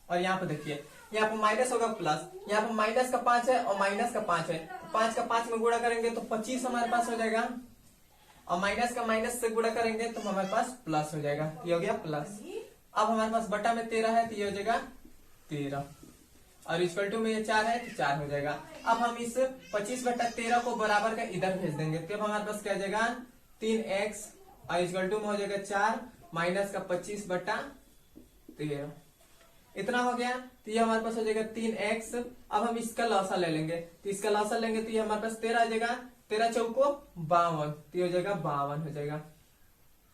और यहाँ पे देखिए, यहाँ पर माइनस होगा प्लस, यहाँ पर माइनस का 5 है और माइनस का 5 है, तो 5 का 5 में गुणा करेंगे तो 25 हमारे पास हो जाएगा, और माइनस का माइनस से गुणा करेंगे तो हमारे पास प्लस हो जाएगा, ये हो गया प्लस। अब हमारे पास बटा में 13 है तो ये हो जाएगा 13, और इक्वल टू में ये 4 है तो 4 हो जाएगा। अब हम इस 25/13 को बराबर का इधर भेज देंगे, तो हमारे पास क्या हो जाएगा, 3x, और इक्वल टू में हो जाएगा 4 माइनस का 25/13, इतना हो गया। तो ये हमारे पास हो जाएगा 3x। अब हम इसका लौसा ले लेंगे, तो इसका लौसा लेंगे तो ये हमारे पास 13 आ जाएगा, 13 चौको 52, तो ये हो जाएगा 52 हो जाएगा,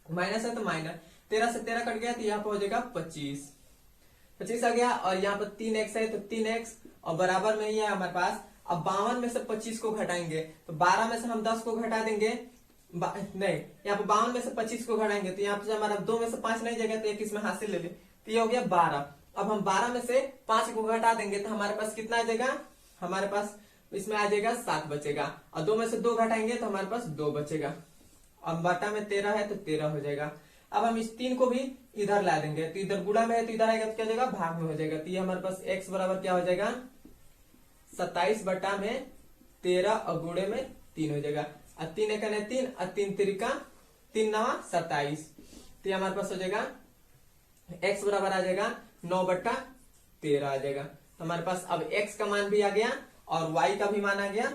माइनस है तो माइनस, 13 से 13 कट गया तो यहाँ पे हो जाएगा 25 आ गया। और यहाँ पर 3x है तो 3x, और बराबर में ही है हमारे पास। अब 52 में से 25 को घटाएंगे तो 12 में से हम 10 को घटा देंगे, नहीं, यहाँ पे 52 में से 25 को घटाएंगे तो यहाँ पे हमारा 2 में से 5 नहीं जाएगा, तो एक इसमें हाथ से ले ले, तो ये हो गया 12। अब हम 12 में से 5 को घटा देंगे तो हमारे पास कितना आ जाएगा, हमारे पास इसमें आ जाएगा 7 बचेगा, और 2 में से 2 घटाएंगे तो हमारे पास 2 बचेगा। अब बटा में 13 है तो 13 हो जाएगा। अब हम इस 3 को भी इधर ला देंगे, तो इधर गुणा में है तो इधर आएगा तो क्या हो जाएगा, भाग में हो जाएगा। तो ये हमारे पास x बराबर क्या हो जाएगा, 27/13 13 और गुणे में 3 हो जाएगा, और 3 एक 3 और 3 तिरिका 3 9 27। तो हमारे पास हो जाएगा x बराबर आ जाएगा 9/13 आ जाएगा। तो हमारे पास अब x का मान भी आ गया और y का भी मान आ गया।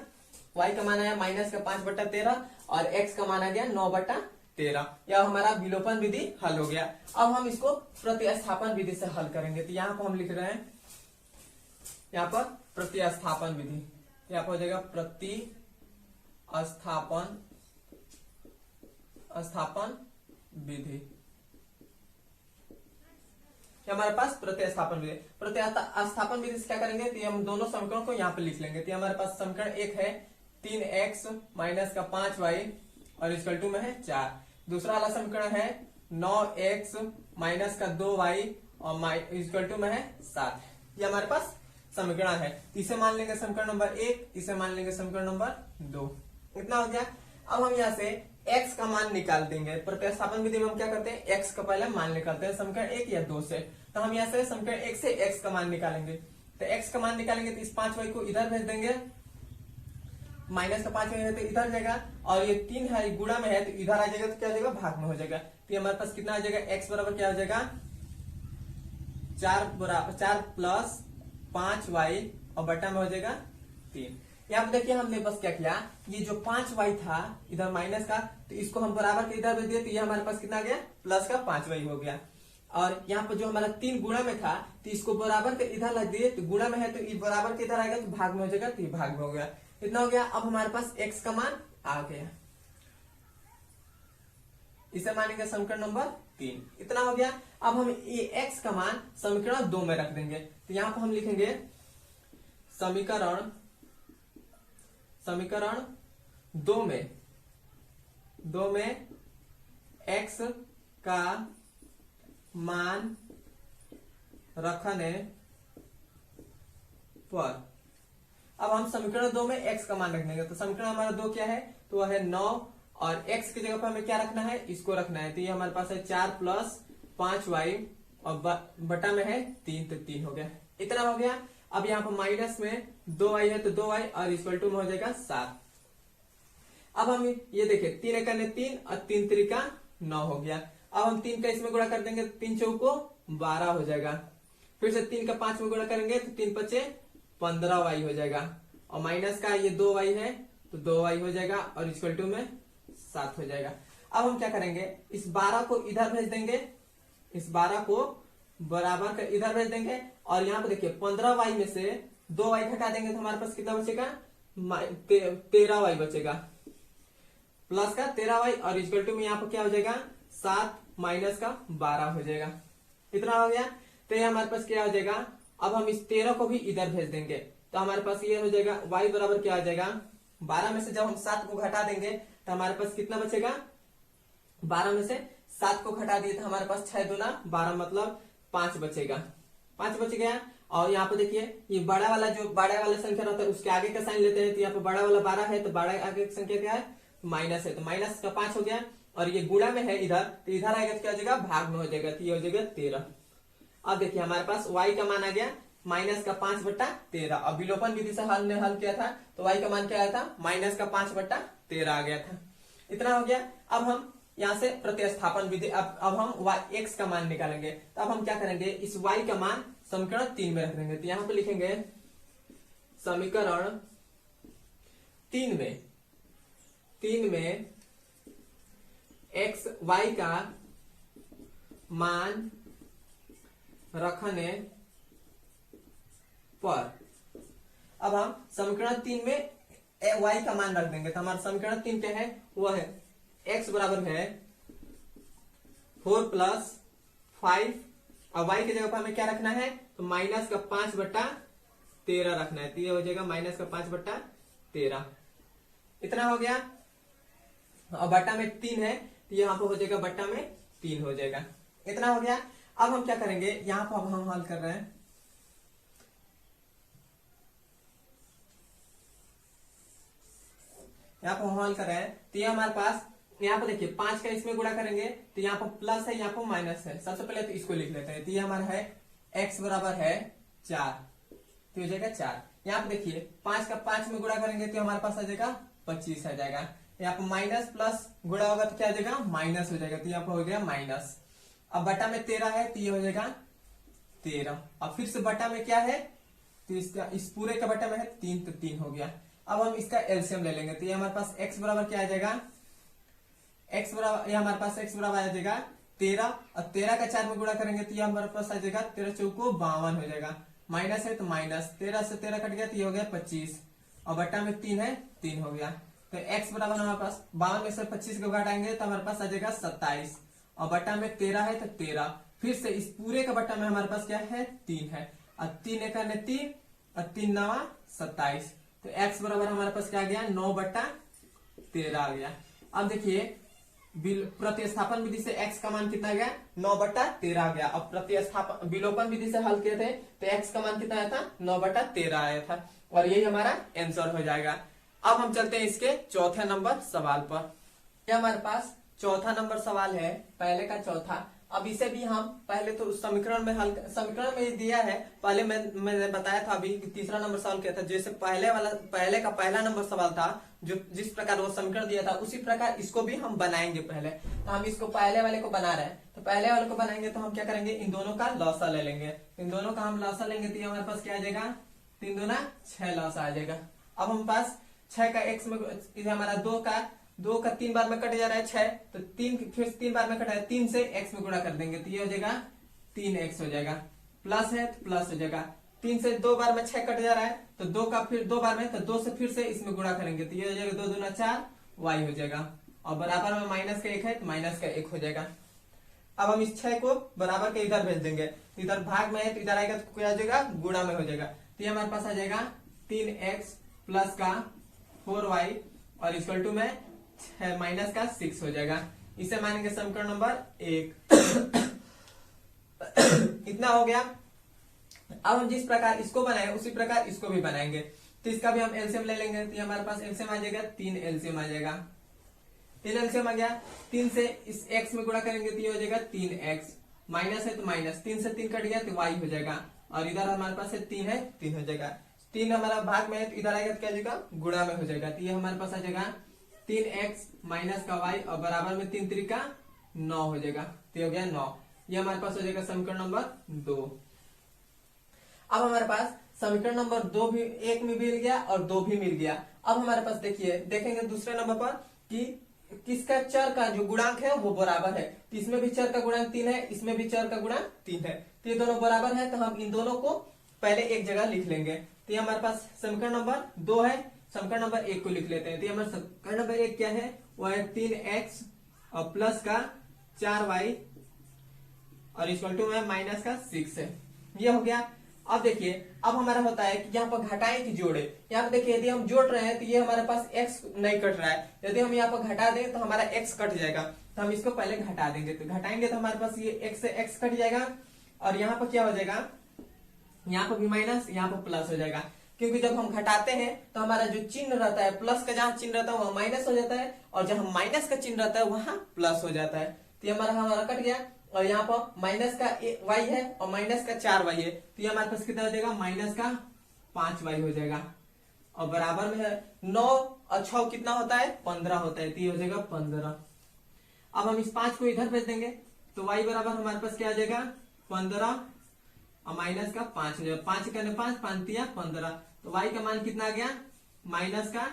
y का मान आया -5/13 और x का मान आ गया 9/13। यह हमारा विलोपन विधि हल हो गया। अब हम इसको प्रतिस्थापन विधि से हल करेंगे। तो यहाँ पर हम लिख रहे हैं, यहाँ पर प्रतिस्थापन विधि, यहाँ पर हो जाएगा प्रतिस्थापन विधि। हमारे पास प्रतिस्थापन विधि, प्रतिस्थापन विधि से क्या करेंगे, तो हम दोनों समीकरणों को यहाँ पे लिख लेंगे। तो हमारे पास समीकरण एक है 3x माइनस का 5y और इक्वल टू में है 4। दूसरा वाला समीकरण है 9x माइनस का 2y और इक्वल टू में है 7। ये हमारे पास समीकरण है। इसे मान लेंगे समीकरण नंबर 1, इसे मान लेंगे समीकरण नंबर 2। इतना हो गया। अब हम यहाँ से x का मान निकाल देंगे। प्रतिस्थापन विधि में हम क्या करते हैं, x का पहले मान निकालते हैं समीकरण 1 या 2 से। तो हम यहाँ से समीकरण 1 से x का मान निकालेंगे। तो x का मान निकालेंगे तो इस 5y को इधर भेज देंगे, माइनस का 5y है तो इधर जाएगा, और ये 3 है गुणा में है तो इधर आ जाएगा, तो क्या हो जाएगा, भाग में हो जाएगा। तो हमारे पास कितना आ जाएगा, x बराबर क्या हो जाएगा 4 प्लस 5y और बटा में हो जाएगा 3। यहाँ पे देखिए हमने बस क्या किया, ये जो 5y था इधर माइनस का, तो इसको हम बराबर के इधर भेज दिए, तो ये हमारे पास कितना आ गया, प्लस का 5y हो गया। और यहाँ पर जो हमारा 3 गुणा में था, तो इसको बराबर के इधर लग दिए, तो गुणा में है तो ये बराबर के इधर आएगा तो भाग में हो जाएगा, तो ये भाग में हो गया। इतना हो गया। अब हमारे पास x का मान आ गया, इसे मानेंगे समीकरण नंबर 3। इतना हो गया। अब हम ये x का मान समीकरण 2 में रख देंगे। तो यहाँ पर हम लिखेंगे समीकरण 2 में x का मान रखने पर, अब हम समीकरण 2 में x का मान रख देंगे। तो समीकरण हमारा 2 क्या है, तो वह है 9, और x की जगह पर हमें क्या रखना है, इसको रखना है। तो ये हमारे पास है 4 प्लस 5y और बटा में है 3, तो 3 हो गया। इतना हो गया। अब यहाँ पर माइनस में 2y है तो 2y और इक्वल टू में हो जाएगा 7। अब हम ये देखिए 3 एक 3 और 3 त्रिका 9 हो गया। अब हम 3 का इसमें गुणा कर देंगे, 3 चौको 12 हो जाएगा। फिर से 3 का 5 में गुणा करेंगे तो 3 पचे 15y हो जाएगा, और माइनस का ये 2y है तो 2y हो जाएगा और इक्वल टू में 7 हो जाएगा। अब हम क्या करेंगे, इस 12 को इधर भेज देंगे, इस 12 को बराबर कर इधर भेज देंगे, और यहाँ पे देखिए 15y में से 2y घटा देंगे तो हमारे पास कितना बचेगा, 13y बचेगा, प्लस का 13y और इक्वल टू में यहाँ पर क्या हो जाएगा 7 माइनस का 12 हो जाएगा। इतना हो गया। तो ये हमारे पास क्या हो जाएगा, अब हम इस 13 को भी इधर भेज देंगे, तो हमारे पास ये हो जाएगा y बराबर क्या हो जाएगा, 12 में से जब हम 7 को घटा देंगे तो हमारे पास कितना बचेगा, 12 में से 7 को घटा दिए तो हमारे पास 6 दूना 12 मतलब 5 बचेगा, 5 बच गया। और यहाँ पे देखिए ये बड़ा वाला संख्या रहता है उसके आगे का साइन लेते हैं, तो यहाँ पे बड़ा वाला 12 है तो बड़ा आगे की संख्या क्या है, माइनस है, तो माइनस का 5 हो गया, और ये गुणा में है इधर, तो इधर आएगा तो क्या हो जाएगा, भाग में हो जाएगा, तो ये हो जाएगा 13। अब देखिए हमारे पास y का मान आ गया माइनस का 5/13। अब विलोपन विधि से हल किया था तो y का मान क्या आया था, माइनस का 5/13 आ गया था। इतना हो गया। अब हम यहाँ से प्रतिस्थापन विधि, अब हम x का मान निकालेंगे। तो अब हम क्या करेंगे, इस y का मान समीकरण 3 में रख देंगे। तो यहाँ पे लिखेंगे समीकरण 3 में y का मान रखने पर, अब हम समीकरण 3 में y का मान रख देंगे। तो हमारा समीकरण 3 क्या है, वह है x बराबर है 4 प्लस 5, और y की जगह पर हमें क्या रखना है, तो माइनस का 5/13 रखना है, तो ये हो जाएगा माइनस का 5/13। इतना हो गया। और बटा में 3 है तो यहाँ पर हो जाएगा बटा में 3 हो जाएगा। इतना हो गया। अब हम क्या करेंगे, यहाँ पर अब हम हल कर रहे हैं, यहाँ पर हम हल कर रहे हैं, तो ये हमारे पास यहाँ पर देखिए 5 का इसमें गुणा करेंगे तो यहाँ पर प्लस है, यहाँ पर माइनस है। सबसे पहले तो इसको लिख लेते हैं। तो ये हमारा है x बराबर है 4, तो हो जाएगा 4। यहाँ पे देखिए 5 का 5 में गुणा करेंगे तो हमारे पास आ जाएगा 25 आ जाएगा। यहाँ पे माइनस प्लस गुणा होगा तो क्या आ जाएगा माइनस हो जाएगा, तो यहाँ पे हो गया माइनस। अब बटा में 13 है तो ये हो जाएगा 13। अब फिर से बटा में क्या है तो इसका इस पूरे का बटा में है 3 तो 3 हो गया। अब हम इसका एलसीएम ले लेंगे तो ये हमारे पास x बराबर क्या आ जाएगा, x बराबर ये हमारे पास x बराबर आ जाएगा 13 और 13 का 4 में गुणा करेंगे तो ये हमारे पास आ जाएगा 13 चौको 52 हो जाएगा। माइनस है तो माइनस 13 से 13 कट गया तो ये हो गया 25 और बटा में 3 है 3 हो गया। तो x बराबर हमारे पास 52 में से 25 को घटाएंगे तो हमारे पास आ जाएगा 27 और बटा में 13 है तो 13। फिर से इस पूरे का बटा में हमारे पास क्या है 3 है और 3 एक 3 और 3 9 27। तो x बराबर हमारे पास क्या आ गया 9/13 आ गया। अब देखिए प्रतिस्थापन विधि से x का मान कितना गया 9/13 आ गया। अब प्रतिस्थापन विलोपन विधि से हल किए थे तो x का मान कितना आया था 9/13 आया था और यही हमारा आंसर हो जाएगा। अब हम चलते हैं इसके चौथे नंबर सवाल पर। यह हमारे पास चौथा नंबर सवाल है, पहले का चौथा। अब इसे भी हम पहले तो समीकरण में हल समीकरण में दिया है, पहले मैंने बताया था अभी तीसरा नंबर सवाल किया था। जैसे पहले का पहला नंबर सवाल था जो जिस प्रकार वो समीकरण दिया था उसी प्रकार इसको भी हम बनाएंगे। पहले तो हम इसको पहले वाले को बना रहे हैं, तो पहले वाले को बनाएंगे तो हम क्या करेंगे इन दोनों का लॉसा ले लेंगे। इन दोनों का हम लॉसा लेंगे तो हमारे पास क्या आ जाएगा 3 दूना 6 लॉसा आ जाएगा। अब हम पास 6 का x में हमारा 2 का 3 बार में कट जा रहा है 6 तो 3 फिर 3 बार में कटा है 3 से x में गुणा कर देंगे तो ये हो जाएगा 3x हो जाएगा। प्लस है तो प्लस हो जाएगा। 3 से 2 बार में 6 कट जा रहा है तो 2 का फिर 2 बार में तो 2 से फिर से इसमें गुणा करेंगे तो ये हो जाएगा 2 दूना 4 y हो जाएगा और बराबर में माइनस का 1 है तो माइनस का 1 हो जाएगा। अब हम इस 6 को बराबर के इधर भेज देंगे, इधर भाग में है तो इधर आएगा तो क्या हो जाएगा गुणा में हो जाएगा। तो ये हमारे पास आ जाएगा 3x प्लस का 4y और इक्वल टू में माइनस का 6 हो जाएगा। इसे मानेंगे समीकरण नंबर 1। इतना हो गया। अब हम जिस प्रकार इसको बनाए उसी प्रकार इसको भी बनाएंगे तो इसका भी हम एलसीएम ले लेंगे तो हमारे पास एलसीएम आ जाएगा 3 एलसीएम आ जाएगा। 3 एलसीएम आ गया। 3 से इस x में गुणा करेंगे तो ये हो जाएगा 3x। माइनस है तो माइनस 3 से 3 कट गया तो y हो जाएगा और इधर हमारे पास है 3 हो जाएगा। 3 हमारा भाग में है तो इधर आएगा तो क्या हो जाएगा गुणा में हो जाएगा। तो ये हमारे पास आ जाएगा 3x माइनस का y और बराबर में 3 3 का 9 हो जाएगा। तो ये हो गया 9। ये हमारे पास हो जाएगा समीकरण नंबर 2। अब हमारे पास समीकरण नंबर 2 भी 1 में मिल गया और 2 भी मिल गया। अब हमारे पास देखिए देखेंगे दूसरे नंबर पर कि किसका चर का जो गुणांक है वो बराबर है। तो इसमें भी चर का गुणांक 3 है, इसमें भी चर का गुणांक 3 है, तो ये दोनों बराबर है। तो हम इन दोनों को पहले एक जगह लिख लेंगे। तो ये हमारे पास समीकरण नंबर 2 है, समीकरण नंबर 1 को लिख लेते हैं। तो हमारा समीकरण नंबर 1 क्या है वो है 3x और प्लस का 4y और इक्वल टू में माइनस का 6 है। ये हो गया। अब देखिए अब हमारा होता है कि यहाँ पर घटाएं कि जोड़े। यहाँ पे देखिए यदि हम जोड़ रहे हैं तो ये हमारे पास x नहीं कट रहा है, यदि हम यहाँ पर घटा दें तो हमारा x कट जाएगा। तो हम इसको पहले घटा देंगे, तो घटाएंगे तो हमारे पास ये x से x कट जाएगा और यहाँ पर क्या हो जाएगा यहाँ पर भी माइनस यहाँ पर प्लस हो जाएगा। क्योंकि जब हम घटाते हैं तो हमारा जो चिन्ह रहता है प्लस का जहां चिन्ह रहता है वहां माइनस हो जाता है और जहां माइनस का चिन्ह रहता है वहां प्लस हो जाता है। तो ये हमारा कट गया और यहाँ पर माइनस का y है और माइनस का 4y है। तो ये हमारे पास कितना हो जाएगा माइनस का 5y हो जाएगा और बराबर में है 9 और 6 कितना होता है 15 होता है। तो ये हो जाएगा 15। अब हम इस 5 को इधर भेज देंगे तो y बराबर हमारे पास क्या आ जाएगा 15 और माइनस का 5 हो जाएगा। 5 का 5 5 दिया 15। तो y का मान कितना आ गया माइनस का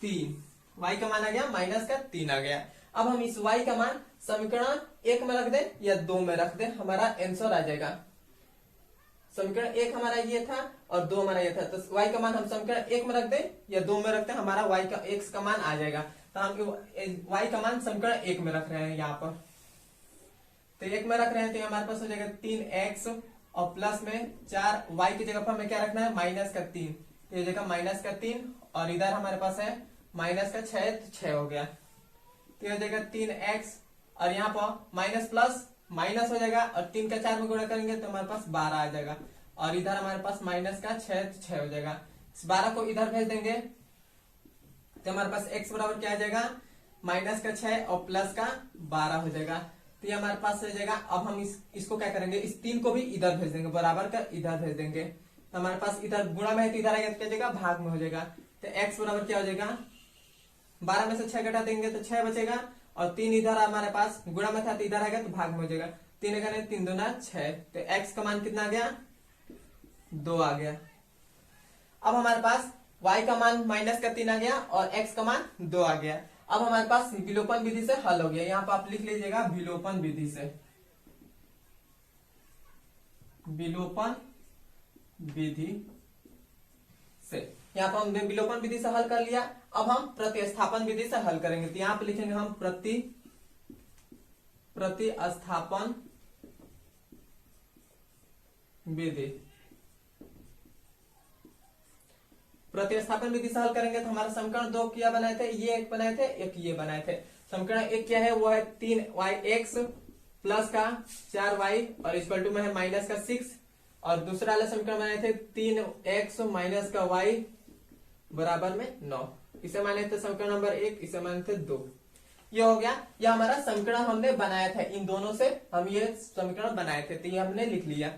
3। y का मान आ गया माइनस का 3 आ गया। अब हम इस y का मान समीकरण 1 में रख दें या 2 में रख दें, हमारा आंसर आ जाएगा। समीकरण 1 हमारा ये था और 2 हमारा ये था, तो y का मान हम समीकरण 1 में रख दें या 2 में रखते हैं, हमारा y का x का मान आ जाएगा। तो हम y का मान समीकरण 1 में रख रहे हैं यहाँ पर। तो 1 में रख रहे हैं तो हमारे पास हो जाएगा 3x और प्लस में 4 y की जगह पर हमें क्या रखना है माइनस का 3। तो ये जगह माइनस का 3 और इधर हमारे पास है माइनस का 6 तो 6 हो गया। तो ये हो जाएगा 3x और यहाँ पर माइनस प्लस माइनस हो जाएगा और 3 का 4 में गुणा करेंगे तो हमारे पास 12 आ जाएगा और इधर हमारे पास माइनस का 6 तो 6 हो जाएगा। इस 12 को इधर भेज देंगे तो हमारे पास x बराबर क्या आ जाएगा माइनस का 6 और प्लस का 12 हो जाएगा। तो ये हमारे पास हो जाएगा। अब हम इसको क्या करेंगे इस 3 को भी इधर भेज देंगे, बराबर का इधर भेज देंगे। तो हमारे पास इधर गुणा में है तो इधर आएगा तो क्या हो जाएगा, भाग में हो जाएगा। तो x बराबर क्या हो जाएगा, 12 में से 6 घटा देंगे तो 6 बचेगा, और 3 इधर हमारे पास गुणा में था तो इधर आएगा तो भाग में हो जाएगा। 3 का 3 दूना 6, तो x का मान कितना आ गया, 2 आ गया। अब हमारे पास y का मान -3 आ गया और x का मान 2 आ गया। अब हमारे पास विलोपन विधि से हल हो गया। यहाँ पर आप लिख लीजिएगा विलोपन विधि से, विलोपन विधि से। यहाँ पर हमने विलोपन विधि से हल कर लिया। अब हम प्रतिस्थापन विधि से हल करेंगे। तो यहाँ पे लिखेंगे हम प्रतिस्थापन विधि। प्रतिस्थापन विधि से हल करेंगे तो हमारा समीकरण 2 क्या बनाए थे, ये एक बनाए थे, एक ये बनाए थे। समीकरण 1 क्या है, वो है 3yx प्लस का 4y और इक्वल टू में है माइनस का 6, और दूसरा वाला समीकरण बनाए थे 3x माइनस का y बराबर में 9। इसे माने थे समीकरण नंबर 1, इसे माने थे 2। ये हो गया, ये हमारा समीकरण हमने बनाया था। इन दोनों से हम ये समीकरण बनाए थे, तो ये हमने लिख लिया।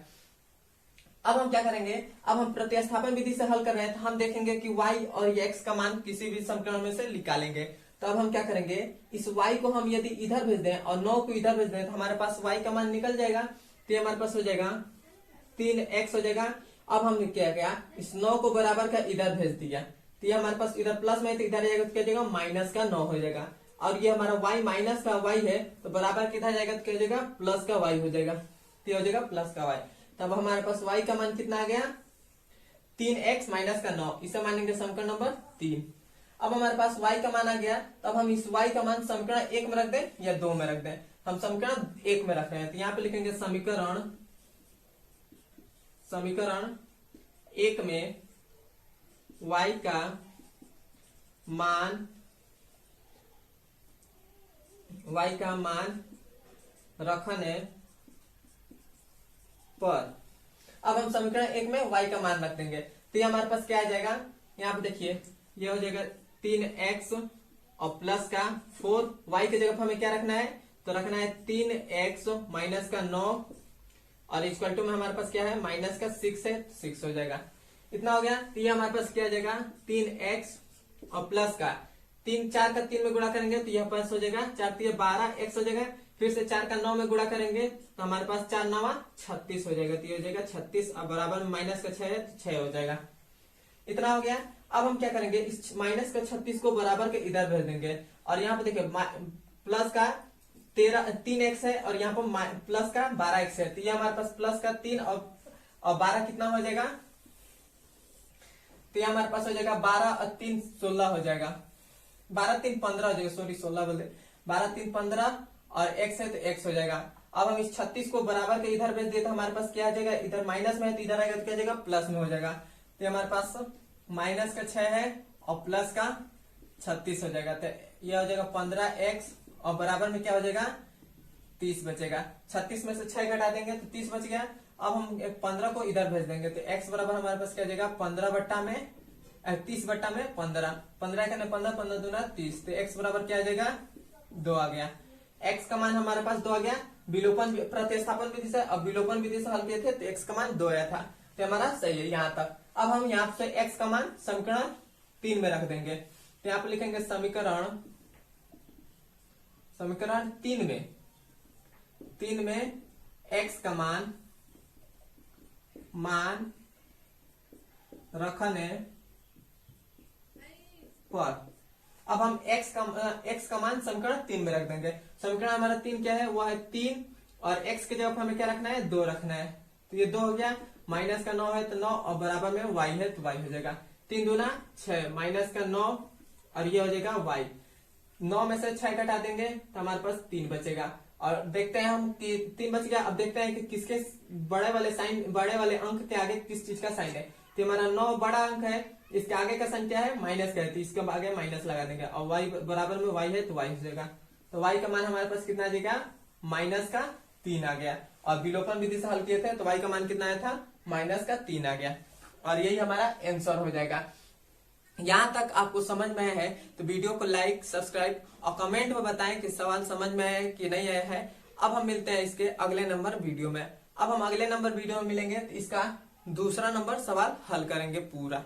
अब हम क्या करेंगे, अब हम प्रतिस्थापन विधि से हल कर रहे हैं, तो हम देखेंगे कि y और x का मान किसी भी समीकरण में से निकालेंगे। तो अब हम क्या करेंगे, इस y को हम यदि इधर भेज दें और 9 को इधर भेज दें तो हमारे पास y का मान निकल जाएगा। तो हमारे पास हो जाएगा 3x हो जाएगा। अब हमने क्या किया, इस 9 को बराबर का इधर भेज दिया, तो ये हमारे पास इधर प्लस में है तो इधर जाएगा तो क्या जाएगा, माइनस का 9 हो जाएगा। और ये हमारा y माइनस का y है तो बराबर किधर जाएगा तो क्या हो जाएगा, प्लस का y हो जाएगा। तो हो जाएगा प्लस का y। तब हमारे पास y का मान कितना आ गया, 3x माइनस का 9। इसे मानेंगे समीकरण नंबर 3। अब हमारे पास y का मान आ गया, तब हम इस y का मान समीकरण 1 में रख दें या 2 में रख दें। हम समीकरण 1 में रख रहे हैं, तो यहाँ पे लिखेंगे समीकरण 1 में y का मान रखने पर, अब हम समीकरण 1 में y का मान रख देंगे तो ये हमारे पास क्या आ जाएगा, यहाँ पे देखिए ये हो जाएगा 3x और प्लस का 4। y की जगह हमें क्या रखना है, तो रखना है 3x माइनस का 9 और इक्वल टू में हमारे पास क्या है, माइनस का 6 है, 6 हो जाएगा। इतना हो गया। तो ये हमारे पास क्या आ जाएगा, 3x और प्लस का 3 4 का 3 में गुणा करेंगे तो यह पास हो जाएगा 4 3 12 x हो जाएगा। फिर से 4 का 9 में गुणा करेंगे तो हमारे पास 4 9 36 हो जाएगा। तो ये हो जाएगा 36 और बराबर में माइनस का 6 है तो 6 हो जाएगा। इतना हो गया। अब हम क्या करेंगे, इस माइनस का 36 को बराबर के इधर भेज देंगे, और यहाँ पे देखिए प्लस का 3x है और यहाँ पर प्लस का 12x है। तो ये हमारे पास प्लस का 3 और 12 कितना हो जाएगा, तो ये हमारे पास हो जाएगा 12 और 3 16 हो जाएगा। 12 3 15 हो जाएगा, सॉरी 16 बोले, 12 3 15 और x है तो x हो जाएगा। अब हम इस 36 को बराबर के इधर भेज दिए तो हमारे पास क्या आ जाएगा, इधर माइनस में है तो इधर आएगा तो क्या जाएगा, प्लस में हो जाएगा। तो हमारे पास माइनस का 6 है और प्लस का 36 हो जाएगा। तो यह हो जाएगा 15x और बराबर में क्या हो जाएगा, 30 बचेगा। 36 में से 6 घटा देंगे तो 30 बच गया। अब हम 15 को इधर भेज देंगे तो x बराबर हमारे पास क्या हो जाएगा, 15 बट्टा में 30 बट्टा में 15, 15 का 15 15 दूना 30। तो x बराबर क्या आ जाएगा, 2 आ गया। x का मान हमारे पास 2 आ गया। विलोपन प्रतिस्थापन विधि से, अब विलोपन विधि से हल किए थे तो x का मान 2 आया था, तो हमारा सही है यहाँ तक। अब हम यहाँ से x का मान समीकरण 3 में रख देंगे। तो यहाँ पे लिखेंगे समीकरण 3 में x का मान रखने पर, अब हम x का मान समीकरण 3 में रख देंगे। समीकरण हमारा 3 क्या है, वो है 3 और x के जगह हमें क्या रखना है, 2 रखना है। तो ये 2 हो गया, माइनस का 9 है तो 9 और बराबर में y है तो y हो जाएगा। 3 दूना 6 माइनस का 9 और ये हो जाएगा y। 9 में से 6 घटा देंगे तो हमारे पास 3 बचेगा। और देखते हैं हम कि 3 बच गया। अब देखते हैं कि किसके बड़े वाले अंक के आगे किस चीज का साइन है। तो हमारा 9 बड़ा अंक है, इसके आगे का साइन क्या है, माइनस का है, तो इसके आगे माइनस लगा देंगे और y बराबर में y है तो y हो जाएगा। तो y का मान हमारे पास कितना आ जाएगा, माइनस का 3 आ गया। और विलोपन विधि से हल किए थे तो y का मान कितना आया था, माइनस का 3 आ गया। और यही हमारा आंसर हो जाएगा। यहाँ तक आपको समझ में आया है तो वीडियो को लाइक सब्सक्राइब और कमेंट में बताएं कि सवाल समझ में आया है कि नहीं आया है। अब हम मिलते हैं इसके अगले नंबर वीडियो में। अब हम अगले नंबर वीडियो में मिलेंगे तो इसका दूसरा नंबर सवाल हल करेंगे पूरा।